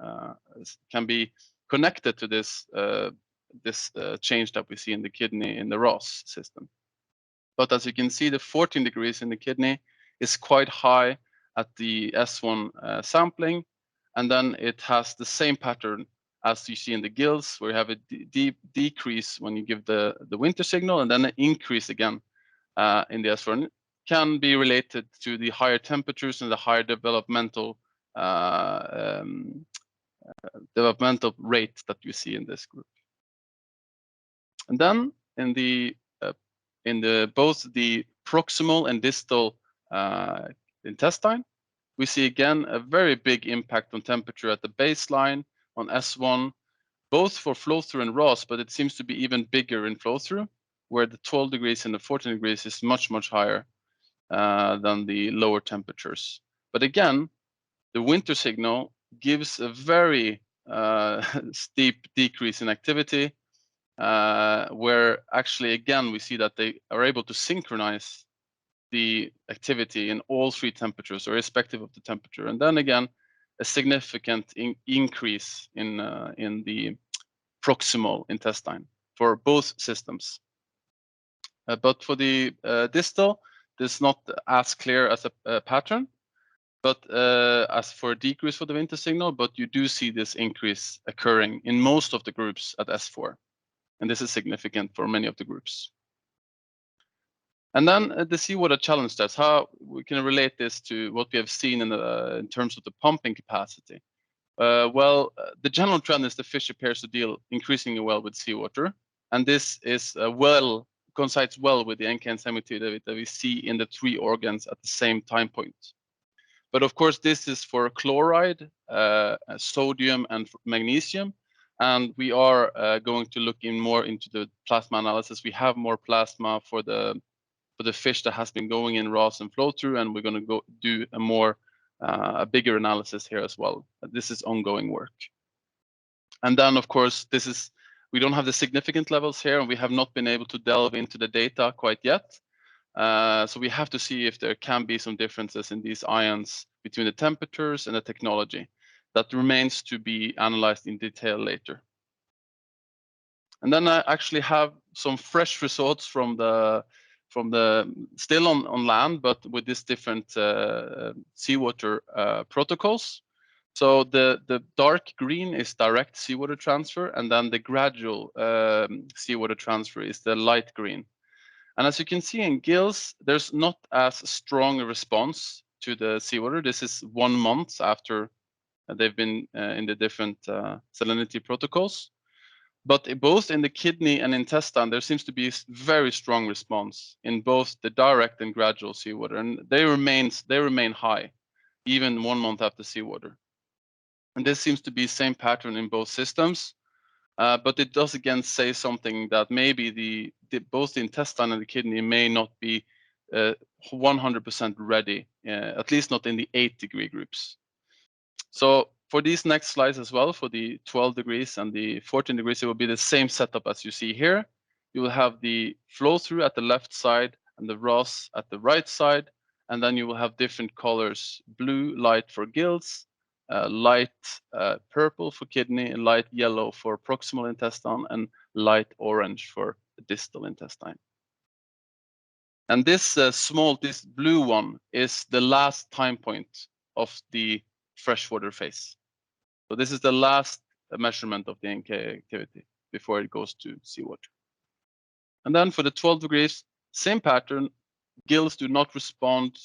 [SPEAKER 4] be connected to this change that we see in the kidney in the ROS system. But as you can see, the 14 degrees in the kidney is quite high at the S1 sampling, and then it has the same pattern as you see in the gills, where you have a deep decrease when you give the winter signal, and then an increase again in the S4. And it can be related to the higher temperatures and the higher developmental rate that you see in this group. And then in both the proximal and distal intestine, we see again a very big impact on temperature at the baseline on S1, both for flow-through and ROS, but it seems to be even bigger in flow-through, where the 12 degrees and the 14 degrees is much, much higher than the lower temperatures. But again, the winter signal gives a very steep decrease in activity, where actually, again, we see that they are able to synchronize the activity in all three temperatures, or irrespective of the temperature. And then again, a significant increase in the proximal intestine for both systems. But for the distal, this is not as clear as a pattern, but as for a decrease for the winter signal, but you do see this increase occurring in most of the groups at S4. And this is significant for many of the groups. And then the seawater challenge test, how we can relate this to what we have seen in terms of the pumping capacity. Well, the general trend is the fish appears to deal increasingly well with seawater, and this is coincides well with the NK and SEM activity that we see in the three organs at the same time point. But of course, this is for chloride, sodium, and magnesium. And we are going to look more into the plasma analysis. We have more plasma for the fish that has been going in ROS and flow through, and we're going to go do a bigger analysis here as well. This is ongoing work. And then, of course, we don't have the significant levels here, and we have not been able to delve into the data quite yet. So we have to see if there can be some differences in these ions between the temperatures and the technology. That remains to be analyzed in detail later. And then I actually have some fresh results from the still on land, but with these different seawater protocols. So the dark green is direct seawater transfer, and then the gradual seawater transfer is the light green. And as you can see in gills, there's not as strong a response to the seawater. This is 1 month after they've been in the different salinity protocols. But both in the kidney and intestine, there seems to be a very strong response in both the direct and gradual seawater, and they remain high, even 1 month after seawater. And this seems to be the same pattern in both systems, but it does again say something that maybe both the intestine and the kidney may not be 100% ready, at least not in the 8-degree groups. So for these next slides as well, for the 12 degrees and the 14 degrees, it will be the same setup as you see here. You will have the flow through at the left side and the ROS at the right side. And then you will have different colors: blue, light for gills, light purple for kidney, light yellow for proximal intestine, and light orange for the distal intestine. And this this blue one is the last time point of the freshwater phase. So this is the last measurement of the NK activity before it goes to seawater. And then for the 12 degrees, same pattern. Gills do not respond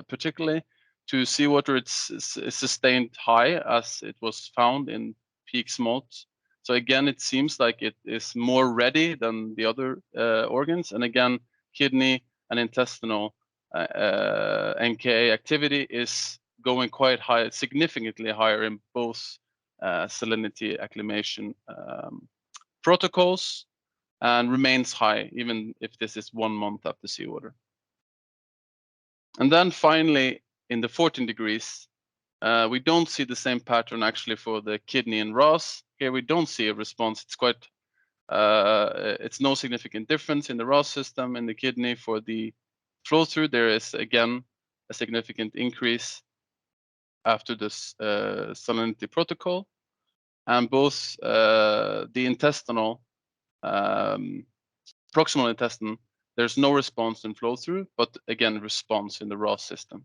[SPEAKER 4] particularly to seawater. It's sustained high as it was found in peak smolt. So again, it seems like it is more ready than the other organs. And again, kidney and intestinal NKA activity is going quite high, significantly higher in both salinity acclimation protocols, and remains high even if this is 1 month after seawater. And then finally, in the 14 degrees, we don't see the same pattern actually for the kidney and ROS. Here we don't see a response. It's quite, it's no significant difference in the ROS system. In the kidney, for the flow through, there is again a significant increase after this salinity protocol. And both the intestinal, proximal intestine, there's no response in flow through, but again, response in the ROS system.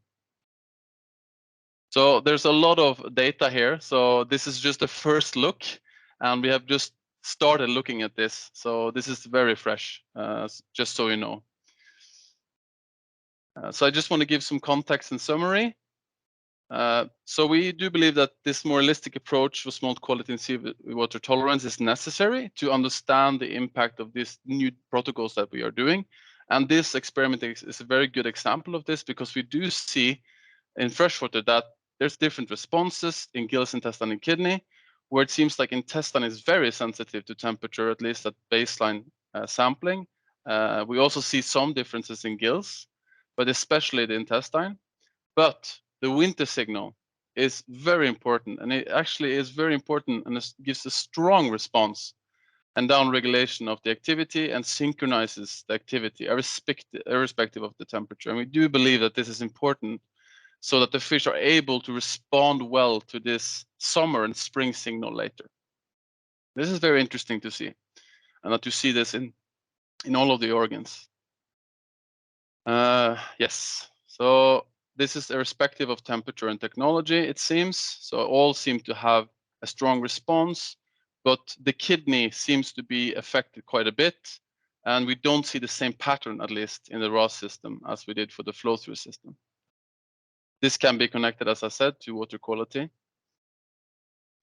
[SPEAKER 4] So there's a lot of data here. So this is just a first look, and we have just started looking at this. So this is very fresh, just so you know. So I just want to give some context and summary. So we do believe that this more holistic approach for smolt quality and seawater tolerance is necessary to understand the impact of these new protocols that we are doing. And this experiment is a very good example of this, because we do see in freshwater that there's different responses in gills, intestine, and kidney, where it seems like intestine is very sensitive to temperature, at least at baseline sampling. We also see some differences in gills, but especially the intestine. But the winter signal is very important, and it actually is very important, and it gives a strong response and down regulation of the activity and synchronizes the activity irrespective of the temperature. And we do believe that this is important so that the fish are able to respond well to this summer and spring signal later. This is very interesting to see, and that you see this in all of the organs. Yes, so this is irrespective of temperature and technology, it seems. So all seem to have a strong response, but the kidney seems to be affected quite a bit, and we don't see the same pattern, at least in the ROS system, as we did for the flow-through system. This can be connected, as I said, to water quality.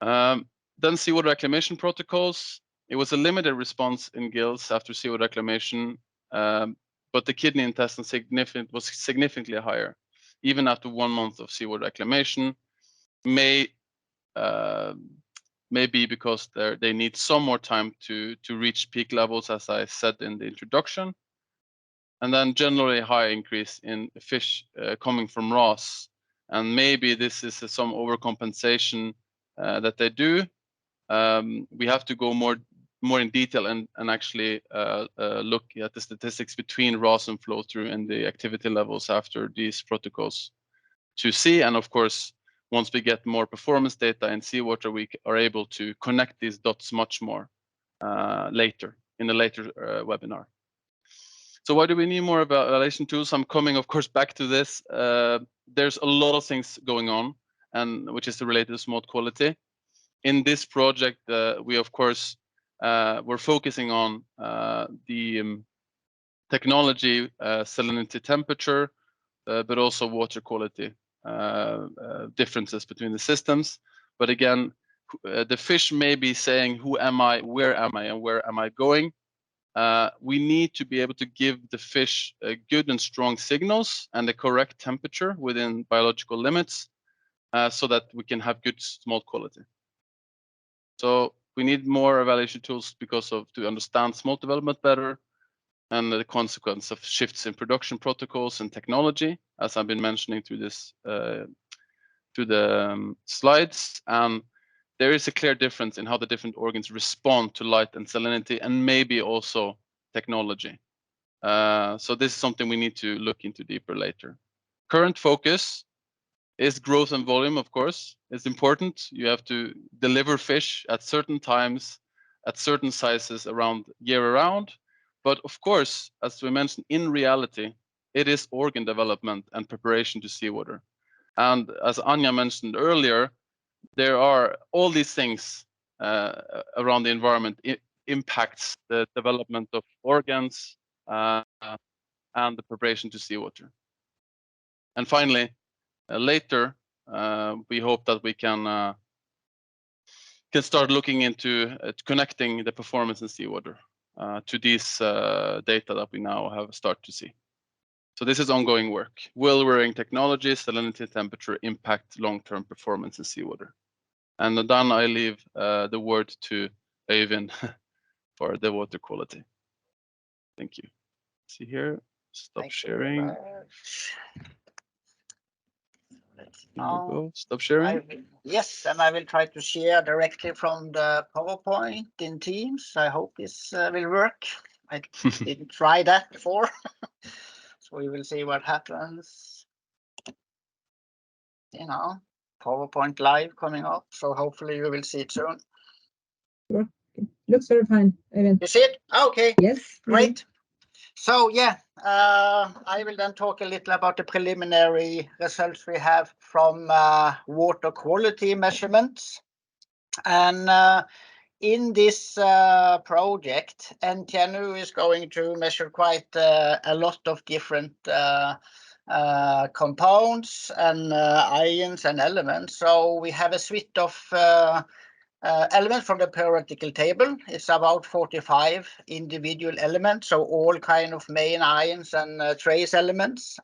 [SPEAKER 4] Then seawater acclimation protocols. It was a limited response in gills after seawater acclimation, but the kidney intestine was significantly higher, even after 1 month of seawater acclimation. May be because they need some more time to reach peak levels, as I said in the introduction. And then generally high increase in fish coming from ROS. And maybe this is some overcompensation that they do. We have to go more in detail and actually look at the statistics between ROS and flow through and the activity levels after these protocols to see. And of course, once we get more performance data in seawater, we are able to connect these dots much more later in a later webinar. So why do we need more evaluation tools? I'm coming, of course, back to this. There's a lot of things going on, and which is related to smolt quality. In this project, we of course we're focusing on the technology, salinity, temperature, but also water quality differences between the systems. But again, the fish may be saying, who am I, and where am I going? We need to be able to give the fish good and strong signals and the correct temperature within biological limits, so that we can have good smolt quality. So we need more evaluation tools to understand smolt development better, and the consequence of shifts in production protocols and technology, as I've been mentioning through this through the slides. And there is a clear difference in how the different organs respond to light and salinity, and maybe also technology. So this is something we need to look into deeper later. Current focus is growth and volume, of course. It's important. You have to deliver fish at certain times, at certain sizes year round. But of course, as we mentioned, in reality, it is organ development and preparation to seawater. And as Anja mentioned earlier, there are all these things around the environment. It impacts the development of organs and the preparation to seawater. And finally, later, we hope that we can start looking into connecting the performance in seawater to these data that we now have started to see. So this is ongoing work. Will varying technology, salinity, temperature impact long-term performance in seawater? And then I leave the word to Øyvind for the water quality. Thank you. See here, stop sharing. Stop sharing.
[SPEAKER 5] Yes, and I will try to share directly from the PowerPoint in Teams. I hope this will work. I didn't try that before. So we will see what happens. You know, PowerPoint live coming up. So hopefully you will see it soon.
[SPEAKER 1] Sure. Okay. Looks very fine, Øyvind.
[SPEAKER 5] You see it? Okay.
[SPEAKER 1] Yes.
[SPEAKER 5] Great. So yeah, I will then talk a little about the preliminary results we have from water quality measurements. And in this project, NTNU is going to measure quite a lot of different compounds and ions and elements. So we have a suite of elements from the periodical table. It's about 45 individual elements, so all kind of main ions and trace elements.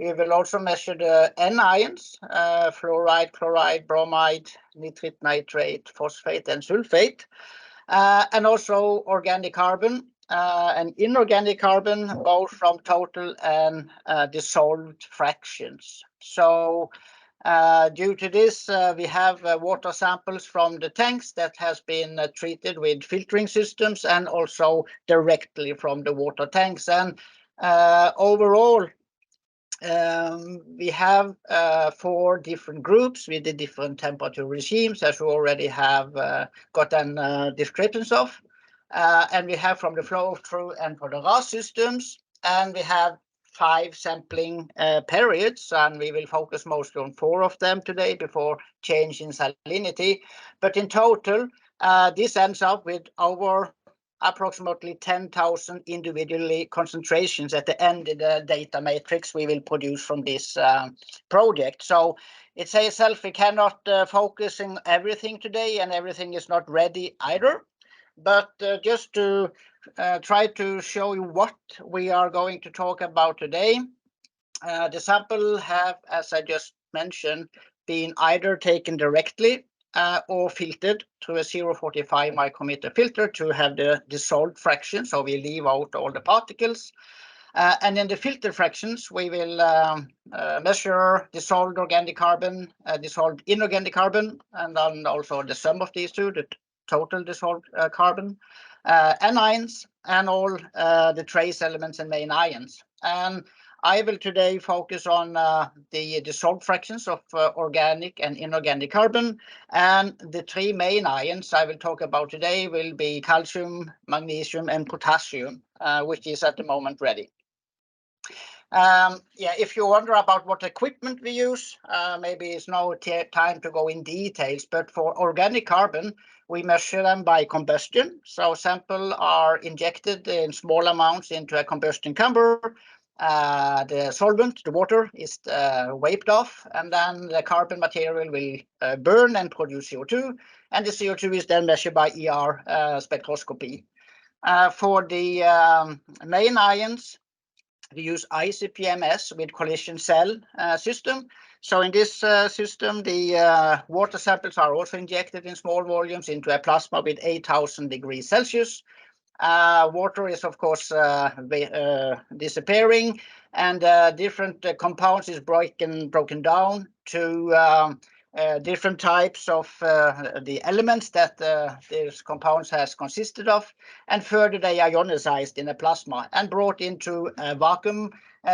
[SPEAKER 5] We will also measure the N ions, fluoride, chloride, bromide, nitrate, nitrate, phosphate, and sulfate, and also organic carbon and inorganic carbon, both from total and dissolved fractions. So due to this, we have water samples from the tanks that has been treated with filtering systems, and also directly from the water tanks. And overall, we have 4 different groups with the different temperature regimes, as we already have gotten descriptions of. And we have from the flow through and for the RAS systems, and we have 5 sampling periods, and we will focus mostly on 4 of them today before change in salinity. But in total, this ends up with over approximately 10,000 individually concentrations at the end of the data matrix we will produce from this project. So it says itself, we cannot focus on everything today, and everything is not ready either. But just to try to show you what we are going to talk about today, the sample have, as I just mentioned, been either taken directly or filtered through a 0.45 micrometer filter to have the dissolved fraction, so we leave out all the particles. And in the filter fractions, we will measure dissolved organic carbon, dissolved inorganic carbon, and then also the sum of these two, the total dissolved carbon, anions, and all the trace elements and main ions. And I will today focus on the dissolved fractions of organic and inorganic carbon. And the 3 main ions I will talk about today will be calcium, magnesium, and potassium, which is at the moment ready. If you wonder about what equipment we use, maybe it's no time to go in details, but for organic carbon, we measure them by combustion. So samples are injected in small amounts into a combustion chamber, the solvent, the water, is wiped off, and then the carbon material will burn and produce CO2, and the CO2 is then measured by ER spectroscopy. For the main ions, we use ICP-MS with collision cell system. So in this system, the water samples are also injected in small volumes into a plasma with 8,000 degrees Celsius. Water is, of course, disappearing, and different compounds is broken down to different types of the elements that these compounds has consisted of, and further they are ionized in a plasma and brought into a vacuum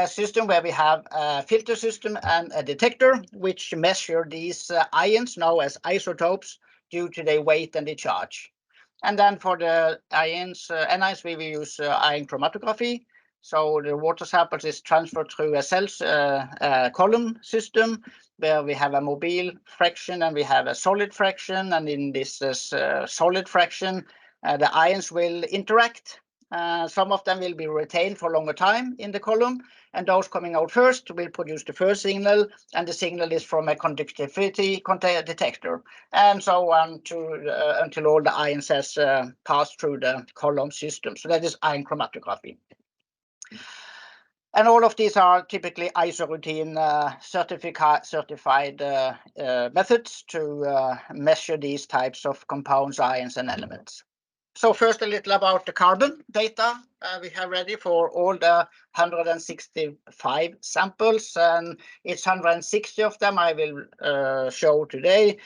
[SPEAKER 5] system where we have a filter system and a detector which measure these ions, now as isotopes, due to their weight and the charge. And then for the anions, we will use ion chromatography. So the water samples is transferred through a cell column system where we have a mobile fraction and we have a solid fraction. And in this solid fraction, the ions will interact. Some of them will be retained for a longer time in the column, and those coming out first will produce the first signal, and the signal is from a conductivity detector, and so on until all the ions has passed through the column system. So that is ion chromatography. And all of these are typically ISO routine certified methods to measure these types of compounds, ions, and elements. So first, a little about the carbon data we have ready for all the 165 samples, and it's 160 of them I will show today,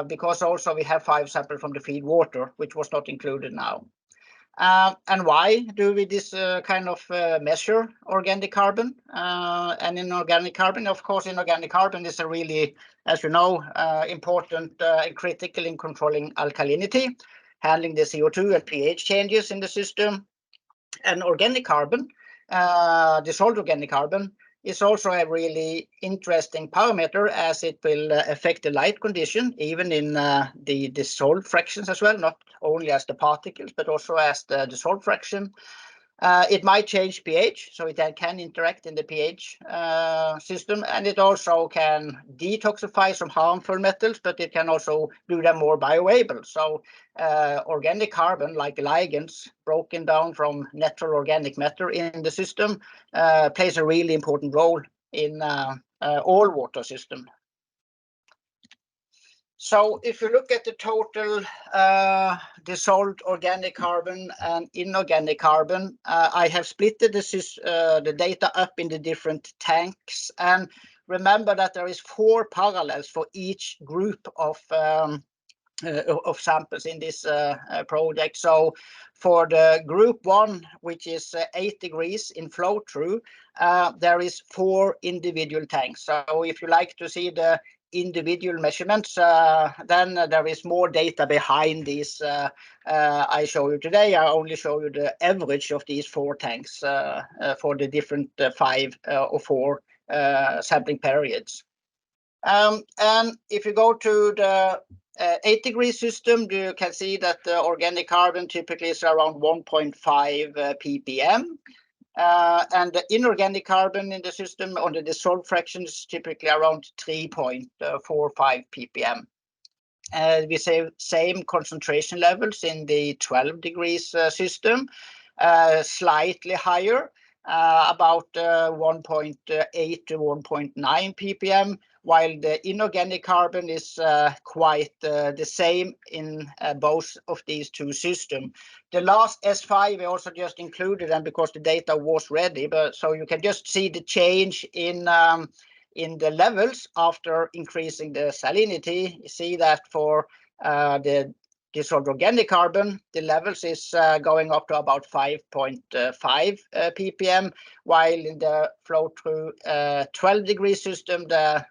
[SPEAKER 5] because also we have 5 samples from the feed water, which was not included now. And why do we this kind of measure organic carbon and inorganic carbon? Of course, inorganic carbon is a really, as you know, important and critical in controlling alkalinity, handling the CO2 and pH changes in the system. And organic carbon, dissolved organic carbon, is also a really interesting parameter, as it will affect the light condition, even in the dissolved fractions as well, not only as the particles, but also as the dissolved fraction. It might change pH, so it can interact in the pH system, and it also can detoxify some harmful metals, but it can also do them more bioavailable. So organic carbon, like ligands broken down from natural organic matter in the system, plays a really important role in all water systems. So if you look at the total dissolved organic carbon and inorganic carbon, I have split the data up in the different tanks. And remember that there is 4 parallels for each group of samples in this project. So for the group 1, which is 8 degrees in flow through, there is 4 individual tanks. So if you like to see the individual measurements, then there is more data behind these I show you today. I only show you the average of these 4 tanks for the different 5 or 4 sampling periods. And if you go to the 8-degree system, you can see that the organic carbon typically is around 1.5 ppm. And the inorganic carbon in the system on the dissolved fraction is typically around 3.45 ppm. We say same concentration levels in the 12 degrees system, slightly higher, about 1.8 to 1.9 ppm, while the inorganic carbon is quite the same in both of these 2 systems. The last S5 we also just included them because the data was ready, but so you can just see the change in the levels after increasing the salinity. You see that for the dissolved organic carbon, the levels is going up to about 5.5 ppm, while in the flow through 12 degree system, the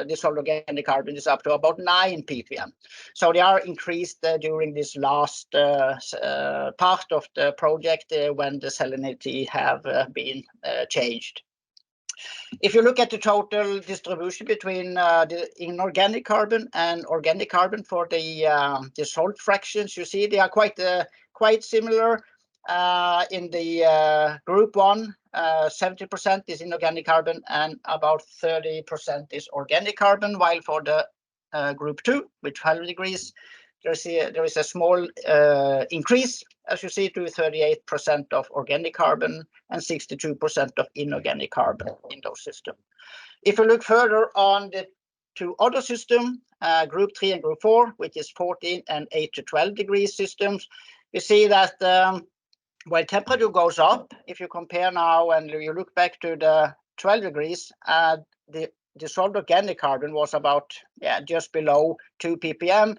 [SPEAKER 5] dissolved organic carbon is up to about 9 ppm. So they are increased during this last part of the project when the salinity have been changed. If you look at the total distribution between the inorganic carbon and organic carbon for the dissolved fractions, you see they are quite similar. In the group 1, 70% is inorganic carbon and about 30% is organic carbon, while for the group 2 with 12 degrees, there is a small increase, as you see, to 38% of organic carbon and 62% of inorganic carbon in those systems. If you look further on the 2 other systems, group 3 and group 4, which is 14 and 8 to 12 degrees systems, we see that while temperature goes up, if you compare now and you look back to the 12 degrees, the dissolved organic carbon was about just below 2 ppm.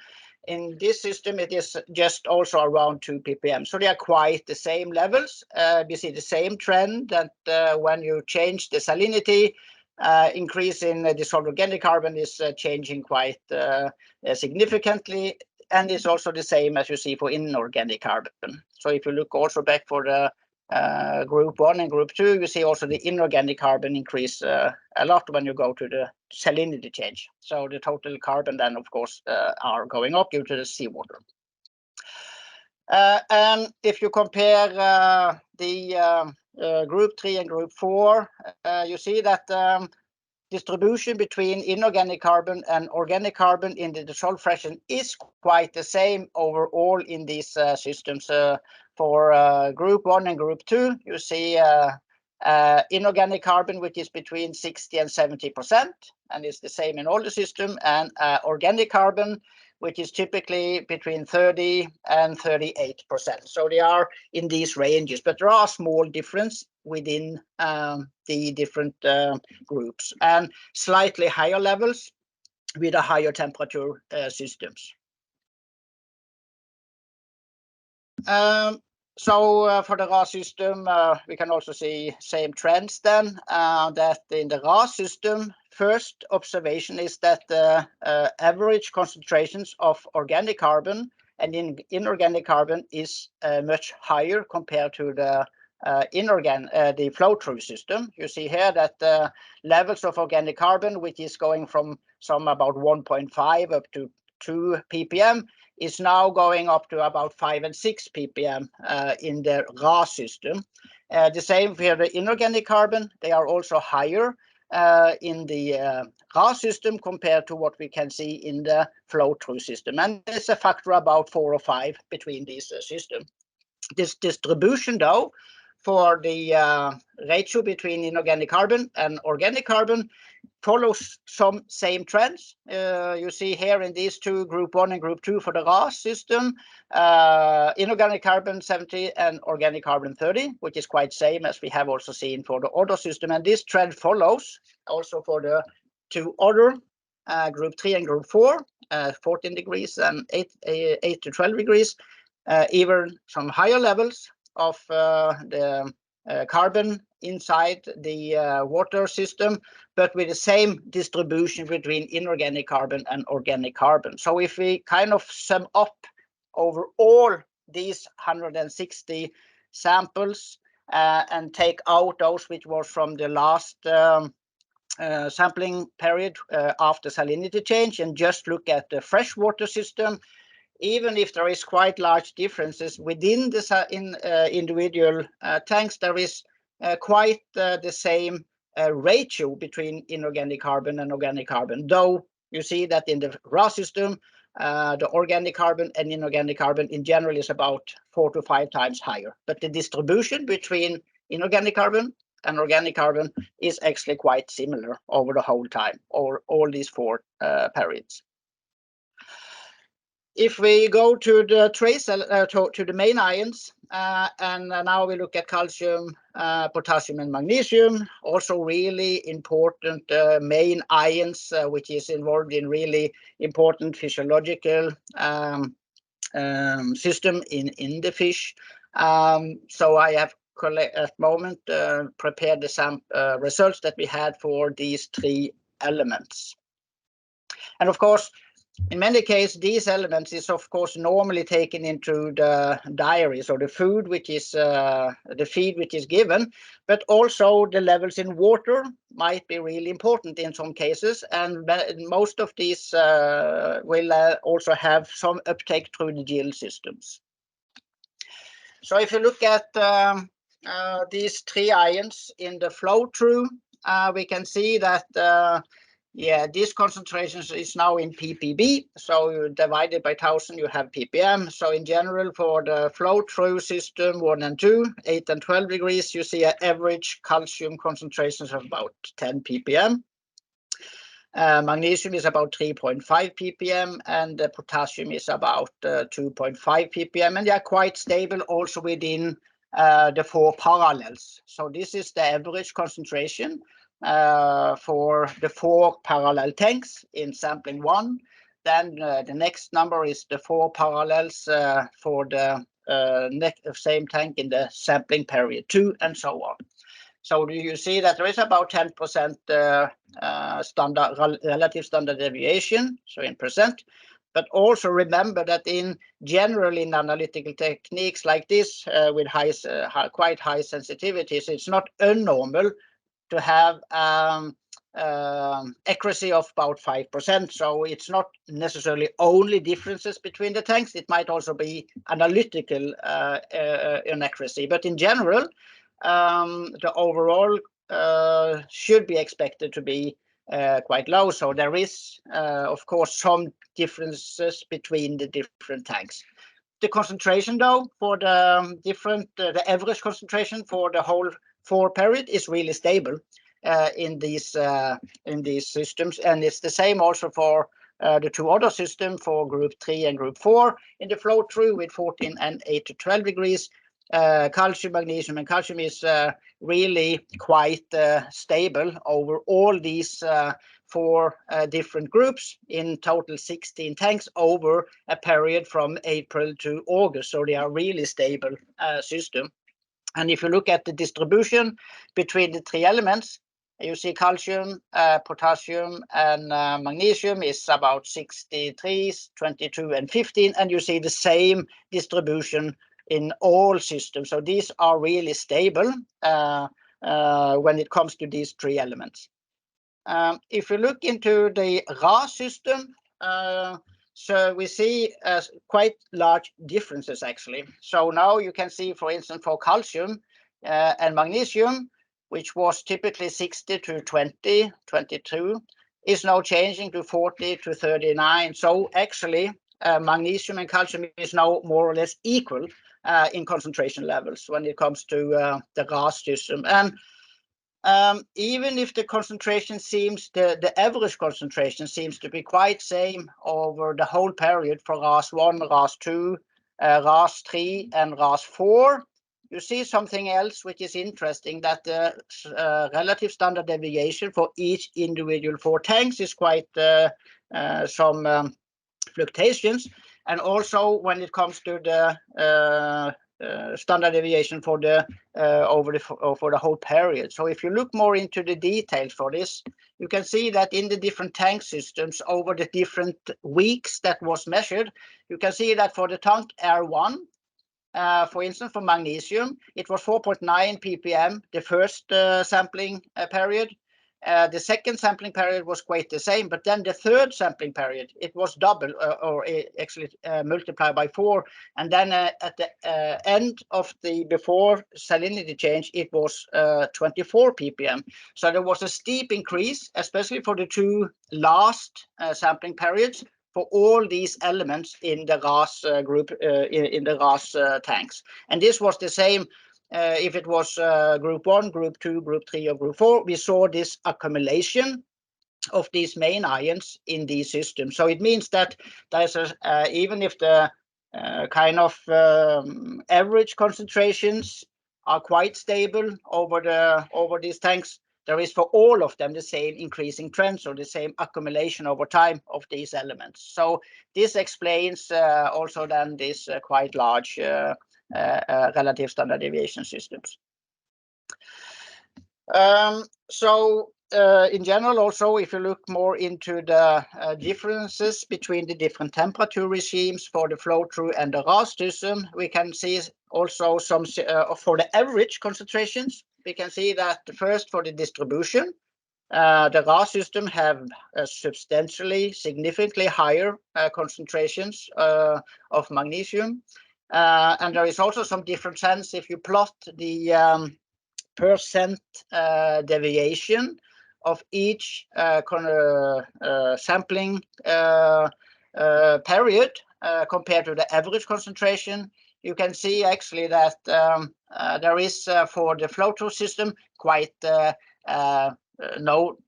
[SPEAKER 5] In this system, it is just also around 2 ppm. So they are quite the same levels. We see the same trend that when you change the salinity, increase in dissolved organic carbon is changing quite significantly. And it's also the same as you see for inorganic carbon. So if you look also back for the group 1 and group 2, you see also the inorganic carbon increase a lot when you go to the salinity change. So the total carbon then, of course, are going up due to the seawater. And if you compare the group 3 and group 4, you see that distribution between inorganic carbon and organic carbon in the dissolved fraction is quite the same overall in these systems. For group 1 and group 2, you see inorganic carbon, which is between 60 and 70%, and it's the same in all the system, and organic carbon, which is typically between 30 and 38%. So they are in these ranges, but there are small differences within the different groups and slightly higher levels with a higher temperature systems. So for the raw system, we can also see same trends then, that in the raw system, first observation is that the average concentrations of organic carbon and inorganic carbon is much higher compared to the the flow-through system. You see here that the levels of organic carbon, which is going from some about 1.5 up to 2 ppm, is now going up to about 5 and 6 ppm in the raw system. The same for the inorganic carbon. They are also higher in the raw system compared to what we can see in the flow-through system. And there's a factor about 4 or 5 between these systems. This distribution, though, for the ratio between inorganic carbon and organic carbon follows some same trends. You see here in these two, group 1 and group 2 for the raw system, inorganic carbon 70 and organic carbon 30, which is quite same as we have also seen for the other system. And this trend follows also for the 2 other, group 3 and group 4, 14 degrees and 8 to 12 degrees, even some higher levels of the carbon inside the water system, but with the same distribution between inorganic carbon and organic carbon. So if we kind of sum up over all these 160 samples and take out those which was from the last sampling period after salinity change and just look at the freshwater system, even if there is quite large differences within the individual tanks, there is quite the same ratio between inorganic carbon and organic carbon. Though you see that in the raw system, the organic carbon and inorganic carbon in general is about 4 to 5 times higher. But the distribution between inorganic carbon and organic carbon is actually quite similar over the whole time, or all these 4 periods. If we go to the trace to the main ions, and now we look at calcium, potassium, and magnesium, also really important main ions, which is involved in really important physiological system in the fish. So I have at the moment prepared the results that we had for these 3 elements. And of course, in many cases, these elements is of course normally taken into the diaries or the food, which is the feed which is given, but also the levels in water might be really important in some cases, and most of these will also have some uptake through the gill systems. So if you look at these 3 ions in the flow-through, we can see that this concentration is now in ppb. So you divide it by 1000, you have ppm. So in general, for the flow-through system 1 and 2, 8 and 12 degrees, you see an average calcium concentrations of about 10 ppm. Magnesium is about 3.5 ppm, and potassium is about 2.5 ppm, and they are quite stable also within the 4 parallels. So this is the average concentration for the 4 parallel tanks in sampling 1. Then the next number is the 4 parallels for the same tank in the sampling period 2, and so on. So you see that there is about 10% relative standard deviation, so in percent. But also remember that in general in analytical techniques like this with quite high sensitivities, it's not unnormal to have accuracy of about 5%. So it's not necessarily only differences between the tanks. It might also be analytical inaccuracy. But in general, the overall should be expected to be quite low. So there is, of course, some differences between the different tanks. The concentration, though, for the the average concentration for the whole 4 period is really stable in these systems, and it's the same also for the 2 other systems, for group 3 and group 4 in the flow through with 14 and 8 to 12 degrees. Calcium, magnesium, and calcium is really quite stable over all these 4 different groups, in total 16 tanks over a period from April to August. So they are really stable system. And if you look at the distribution between the 3 elements, you see calcium, potassium, and magnesium is about 63, 22, and 15, and you see the same distribution in all systems. So these are really stable when it comes to these 3 elements. If you look into the RAS system, so we see quite large differences actually. So now you can see, for instance, for calcium and magnesium, which was typically 60 to 20, 22, is now changing to 40 to 39. So actually, magnesium and calcium is now more or less equal in concentration levels when it comes to the RAS system. And even if the concentration seems, the average concentration seems to be quite same over the whole period for RAS 1, RAS 2, RAS 3, and RAS 4, you see something else which is interesting, that the relative standard deviation for each individual 4 tanks is quite some fluctuations. And also when it comes to the standard deviation for the over the whole period. So if you look more into the details for this, you can see that in the different tank systems over the different weeks that was measured, you can see that for the tank R1, for instance, for magnesium, it was 4.9 ppm the first sampling period. The second sampling period was quite the same, but then the third sampling period, it was double or actually multiplied by 4. And then at the end of the before salinity change, it was 24 ppm. So there was a steep increase, especially for the 2 last sampling periods, for all these elements in the RAS group, in the RAS tanks. And this was the same if it was group 1, group 2, group 3, or group 4. We saw this accumulation of these main ions in these systems. So it means that there's even if the kind of average concentrations are quite stable over these tanks, there is for all of them the same increasing trends or the same accumulation over time of these elements. So this explains also then this quite large relative standard deviation systems. In general, also, if you look more into the differences between the different temperature regimes for the flow-through and the RAS system, we can see also some for the average concentrations. We can see that first for the distribution, the RAS system have substantially, significantly higher concentrations of magnesium. And there is also some difference if you plot the percent deviation of each sampling period compared to the average concentration. You can see actually that there is for the flow-through system quite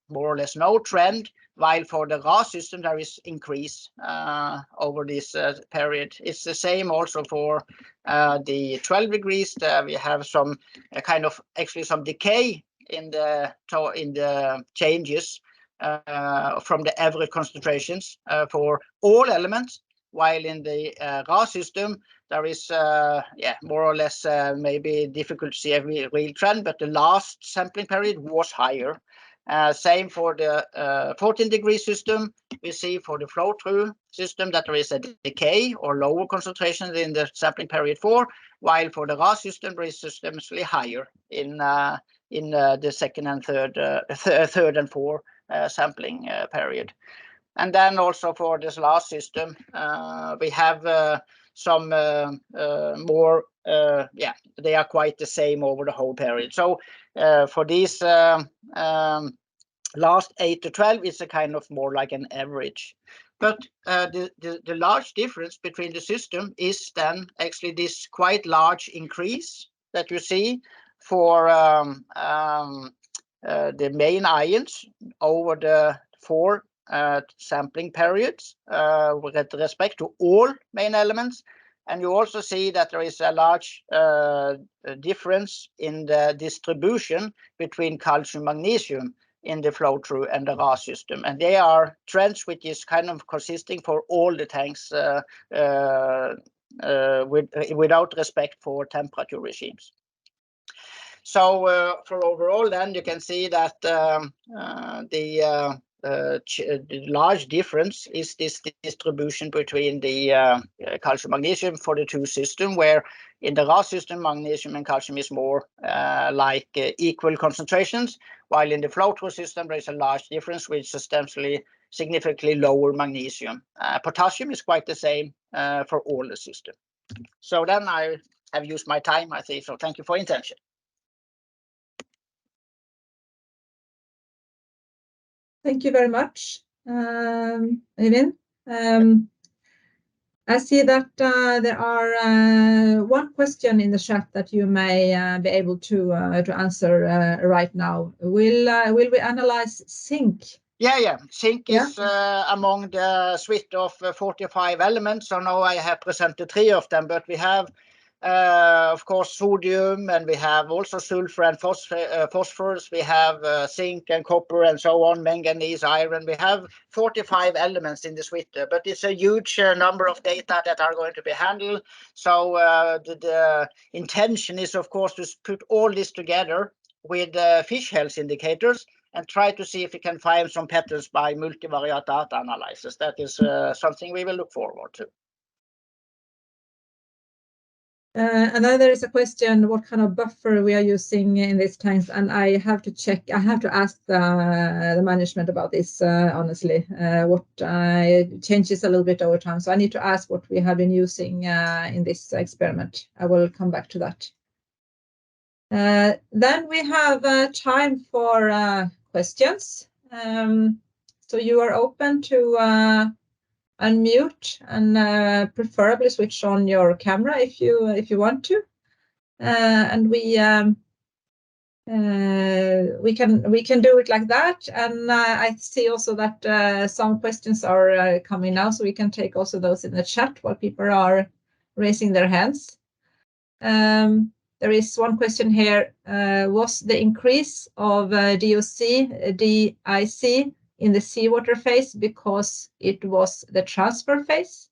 [SPEAKER 5] more or less no trend, while for the RAS system there is increase over this period. It's the same also for the 12 degrees. We have some kind of actually some decay in the changes from the average concentrations for all elements, while in the RAS system there is more or less maybe difficult to see a real trend, but the last sampling period was higher. Same for the 14 degree system. We see for the flow-through system that there is a decay or lower concentration in the sampling period 4, while for the RAS system there is substantially higher in the second and third and fourth sampling period. And then also for this last system, we have some more, they are quite the same over the whole period. So for these last 8 to 12, it's a kind of more like an average. But the large difference between the system is then actually this quite large increase that you see for the main ions over the 4 sampling periods with respect to all main elements. And you also see that there is a large difference in the distribution between calcium and magnesium in the flow-through and the RAS system. And they are trends which is kind of consisting for all the tanks without respect for temperature regimes. So for overall then you can see that the large difference is this distribution between the calcium magnesium for the 2 systems, where in the RAS system magnesium and calcium is more like equal concentrations, while in the flow-through system there is a large difference with significantly lower magnesium. Potassium is quite the same for all the systems. So then I have used my time, I think, so thank you for your attention.
[SPEAKER 1] Thank you very much, Eivind. I see that there are one question in the chat that you may be able to answer right now. Will we analyze zinc?
[SPEAKER 5] Yeah. Zinc is among the suite of 45 elements. So now I have presented 3 of them, but we have of course sodium, and we have also sulfur and phosphorus. We have zinc and copper and so on, manganese, iron. We have 45 elements in the suite, but it's a huge number of data that are going to be handled. So the intention is of course to put all this together with fish health indicators and try to see if we can find some patterns by multivariate data analysis. That is something we will look forward to.
[SPEAKER 1] And then there is a question what kind of buffer we are using in these tanks, and I have to check. I have to ask the management about this, honestly. What changes a little bit over time. So I need to ask what we have been using in this experiment. I will come back to that. Then we have time for questions. So you are open to unmute and preferably switch on your camera if you want to, and we can do it like that. And I see also that some questions are coming now, so we can take also those in the chat while people are raising their hands. There is one question here. Was the increase of DOC, DIC in the seawater phase because it was the transfer phase?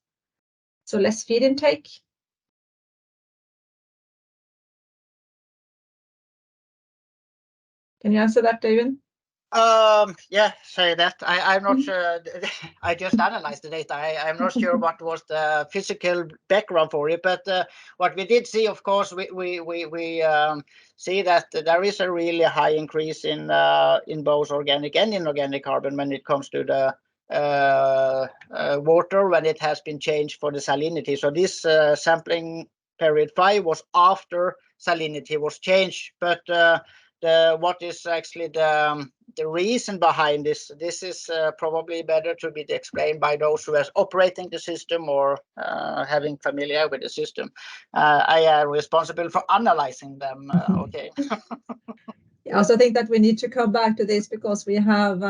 [SPEAKER 1] So less feed intake? Can you answer that, David?
[SPEAKER 5] Yeah, say that. I'm not sure. I just analyzed the data. I'm not sure what was the physical background for it, but what we did see, of course, we see that there is a really high increase in both organic and inorganic carbon when it comes to the water when it has been changed for the salinity. So this sampling period 5 was after salinity was changed. But what is actually the reason behind this is probably better to be explained by those who are operating the system or having familiar with the system. I am responsible for analyzing them. Okay.
[SPEAKER 1] I also think that we need to come back to this because we have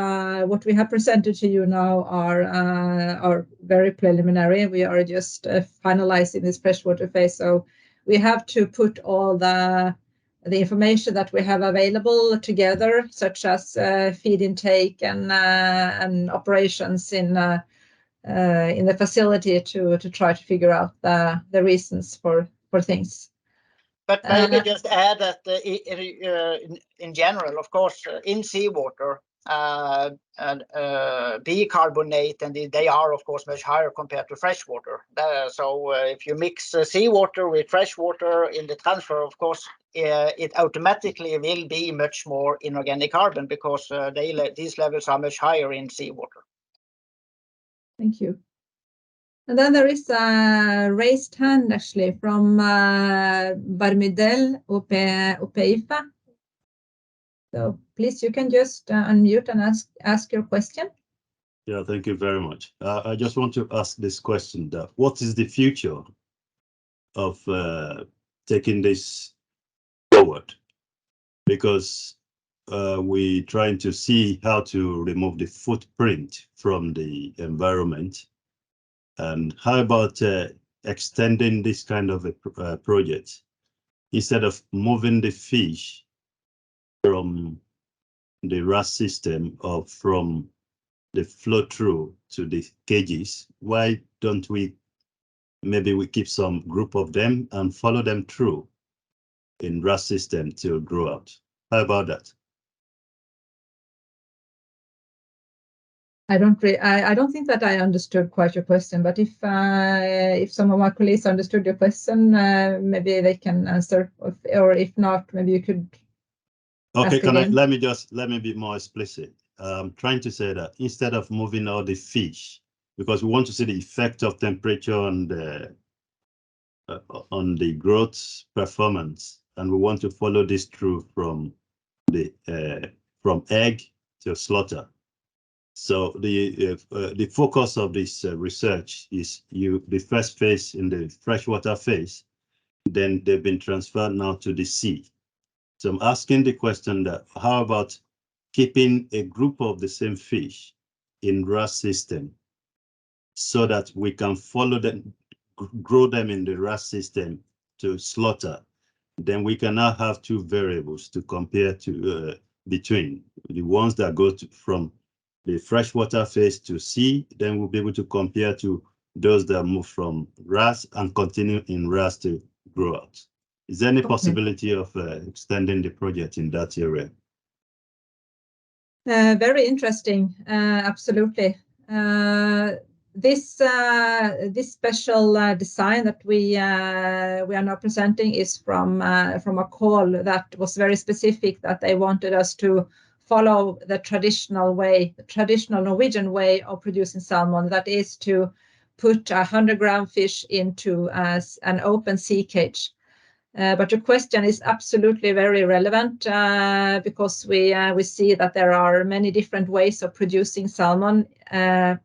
[SPEAKER 1] what we have presented to you now are very preliminary. We are just finalizing this freshwater phase, so we have to put all the information that we have available together, such as feed intake and operations in the facility to try to figure out the reasons for things.
[SPEAKER 5] But maybe just add that in general, of course, in seawater, bicarbonate, and they are, of course, much higher compared to freshwater. So if you mix seawater with freshwater in the transfer, of course, it automatically will be much more inorganic carbon because these levels are much higher in seawater.
[SPEAKER 1] Thank you. And then there is a raised hand actually from Barmidel Opeifa. So please, you can just unmute and ask your question.
[SPEAKER 6] Yeah, thank you very much. I just want to ask this question: that what is the future of taking this forward? Because we're trying to see how to remove the footprint from the environment. And how about extending this kind of a project instead of moving the fish from the RAS system or from the flow through to the cages? Why don't we keep some group of them and follow them through in RAS system to grow out? How about that?
[SPEAKER 1] I don't think that I understood quite your question, but if some of my colleagues understood your question, maybe they can answer, or if not, maybe you could.
[SPEAKER 6] Okay, let me be more explicit. I'm trying to say that instead of moving all the fish, because we want to see the effect of temperature on the growth performance, and we want to follow this through from egg to slaughter. So the focus of this research is the first phase in the freshwater phase, then they've been transferred now to the sea. So I'm asking the question that how about keeping a group of the same fish in RAS system so that we can follow them, grow them in the RAS system to slaughter. Then we can now have two variables to compare to between the ones that go from the freshwater phase to sea. Then we'll be able to compare to those that move from RAS and continue in RAS to grow out. Is there any possibility of extending the project in that area?
[SPEAKER 1] Very interesting. Absolutely. This special design that we are now presenting is from a call that was very specific, that they wanted us to follow the traditional Norwegian way of producing salmon, that is to put 100-gram fish into an open sea cage. But your question is absolutely very relevant because we see that there are many different ways of producing salmon, and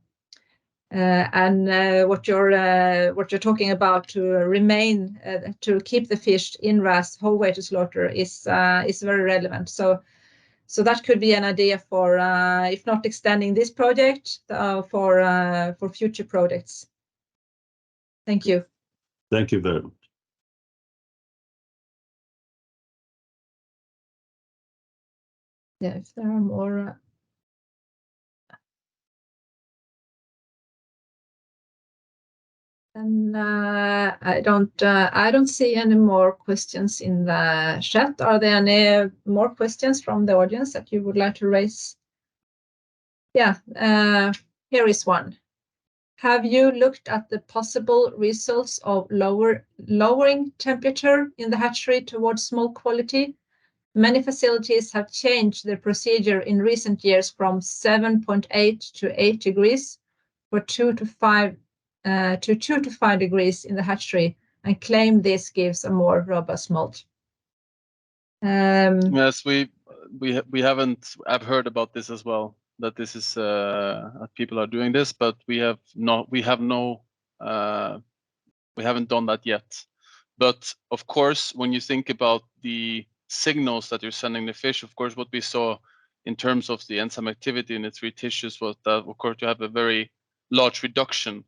[SPEAKER 1] what you're talking about to keep the fish in RAS whole way to slaughter is very relevant. So that could be an idea for if not extending this project, for future projects. Thank you.
[SPEAKER 6] Thank you very much.
[SPEAKER 1] Yeah, if there are more. And I don't see any more questions in the chat. Are there any more questions from the audience that you would like to raise? Yeah, here is one. Have you looked at the possible results of lowering temperature in the hatchery towards smoke quality? Many facilities have changed their procedure in recent years from 7.8 to 8 degrees for 2 to 5 degrees in the hatchery, and claim this gives a more robust mold.
[SPEAKER 4] Yes, we haven't. I've heard about this as well. That this is people are doing this, but we haven't done that yet. But of course, when you think about the signals that you're sending the fish, of course, what we saw in terms of the enzyme activity in the 3 tissues was that, of course, you have a very large reduction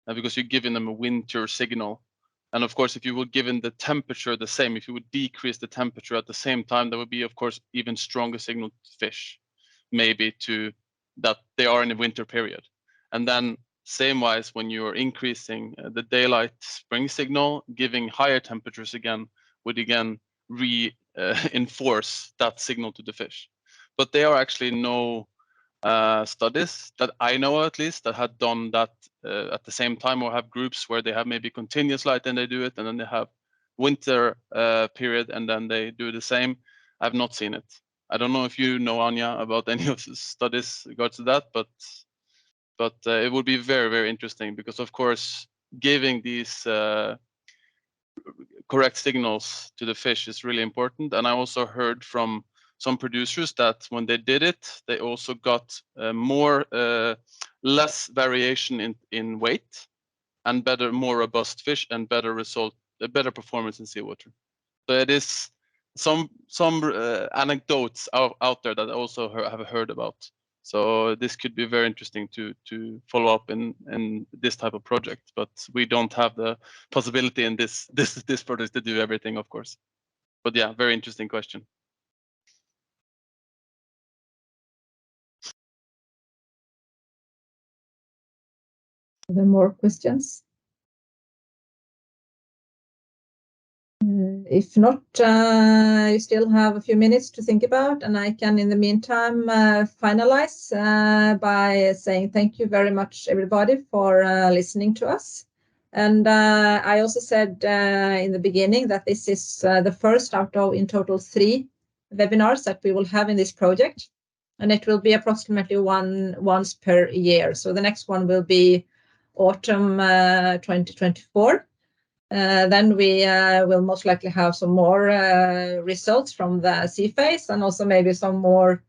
[SPEAKER 4] because you're giving them a winter signal. And of course, if you would give in the temperature the same, if you would decrease the temperature at the same time, there would be, of course, even stronger signal to fish, maybe to that they are in a winter period. And then same wise, when you're increasing the daylight spring signal, giving higher temperatures again would again reinforce that signal to the fish. But there are actually no studies that I know at least that had done that at the same time, or have groups where they have maybe continuous light and they do it, and then they have winter period and then they do the same. I've not seen it. I don't know if you know, Anja, about any of the studies regards to that, but it would be very, very interesting because, of course, giving these correct signals to the fish is really important. And I also heard from some producers that when they did it, they also got less variation in weight and more robust fish and better performance in seawater. So it is some anecdotes out there that I also have heard about. So this could be very interesting to follow up in this type of project, but we don't have the possibility in this project to do everything, of course. But yeah, very interesting question.
[SPEAKER 1] Are there more questions? If not, you still have a few minutes to think about, and I can, in the meantime, finalize by saying thank you very much, everybody, for listening to us. And I also said in the beginning that this is the first out of, in total, 3 webinars that we will have in this project, and it will be approximately once per year. So the next one will be autumn 2024. Then we will most likely have some more results from the sea phase, and also maybe some more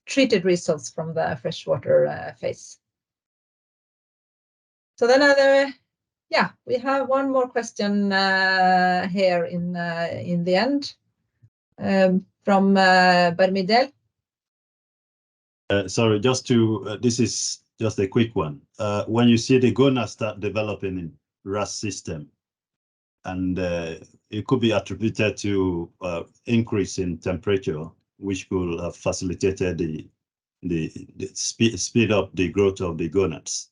[SPEAKER 1] treated results from the freshwater phase. So then, we have one more question here in the end from Barmidel.
[SPEAKER 6] Sorry, this is just a quick one. When you see the gonads start developing in RAS system, and it could be attributed to increase in temperature, which could have facilitated the speed up the growth of the gonads.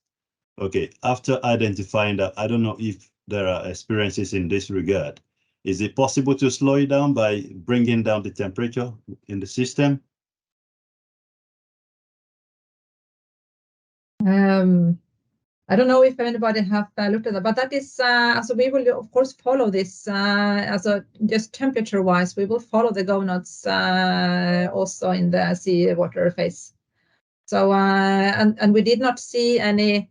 [SPEAKER 6] Okay, after identifying that, I don't know if there are experiences in this regard. Is it possible to slow it down by bringing down the temperature in the system?
[SPEAKER 1] I don't know if anybody have looked at that, but that is, so we will of course follow this, just temperature-wise, we will follow the gonads also in the seawater phase. So, and we did not see any,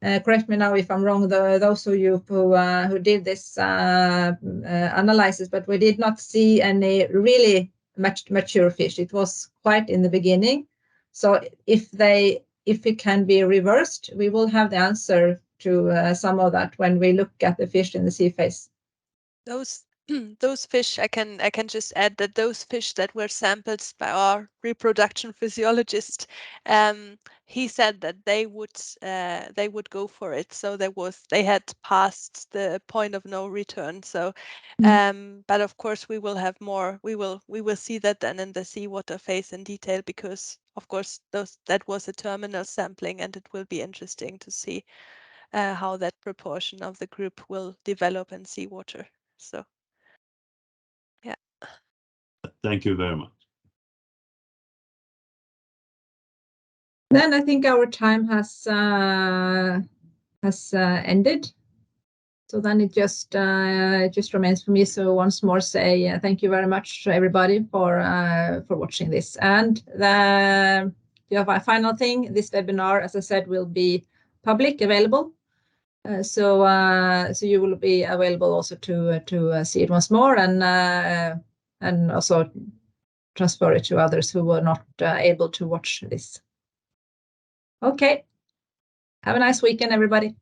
[SPEAKER 1] correct me now if I'm wrong, those of you who did this analysis, but we did not see any really mature fish. It was quite in the beginning. So if it can be reversed, we will have the answer to some of that when we look at the fish in the sea phase.
[SPEAKER 3] Those fish, I can just add that those fish that were sampled by our reproduction physiologist, he said that they would go for it. So they had passed the point of no return. So, but of course we will have more. We will see that then in the seawater phase in detail, because of course that was a terminal sampling, and it will be interesting to see how that proportion of the group will develop in seawater. So. Yeah.
[SPEAKER 6] Thank you very much.
[SPEAKER 1] Then I think our time has ended. So then it just remains for me. So once more say thank you very much to everybody for watching this. And you have a final thing. This webinar, as I said, will be public, available So you will be available also to see it once more and also transfer it to others who were not able to watch this. Okay. Have a nice weekend, everybody.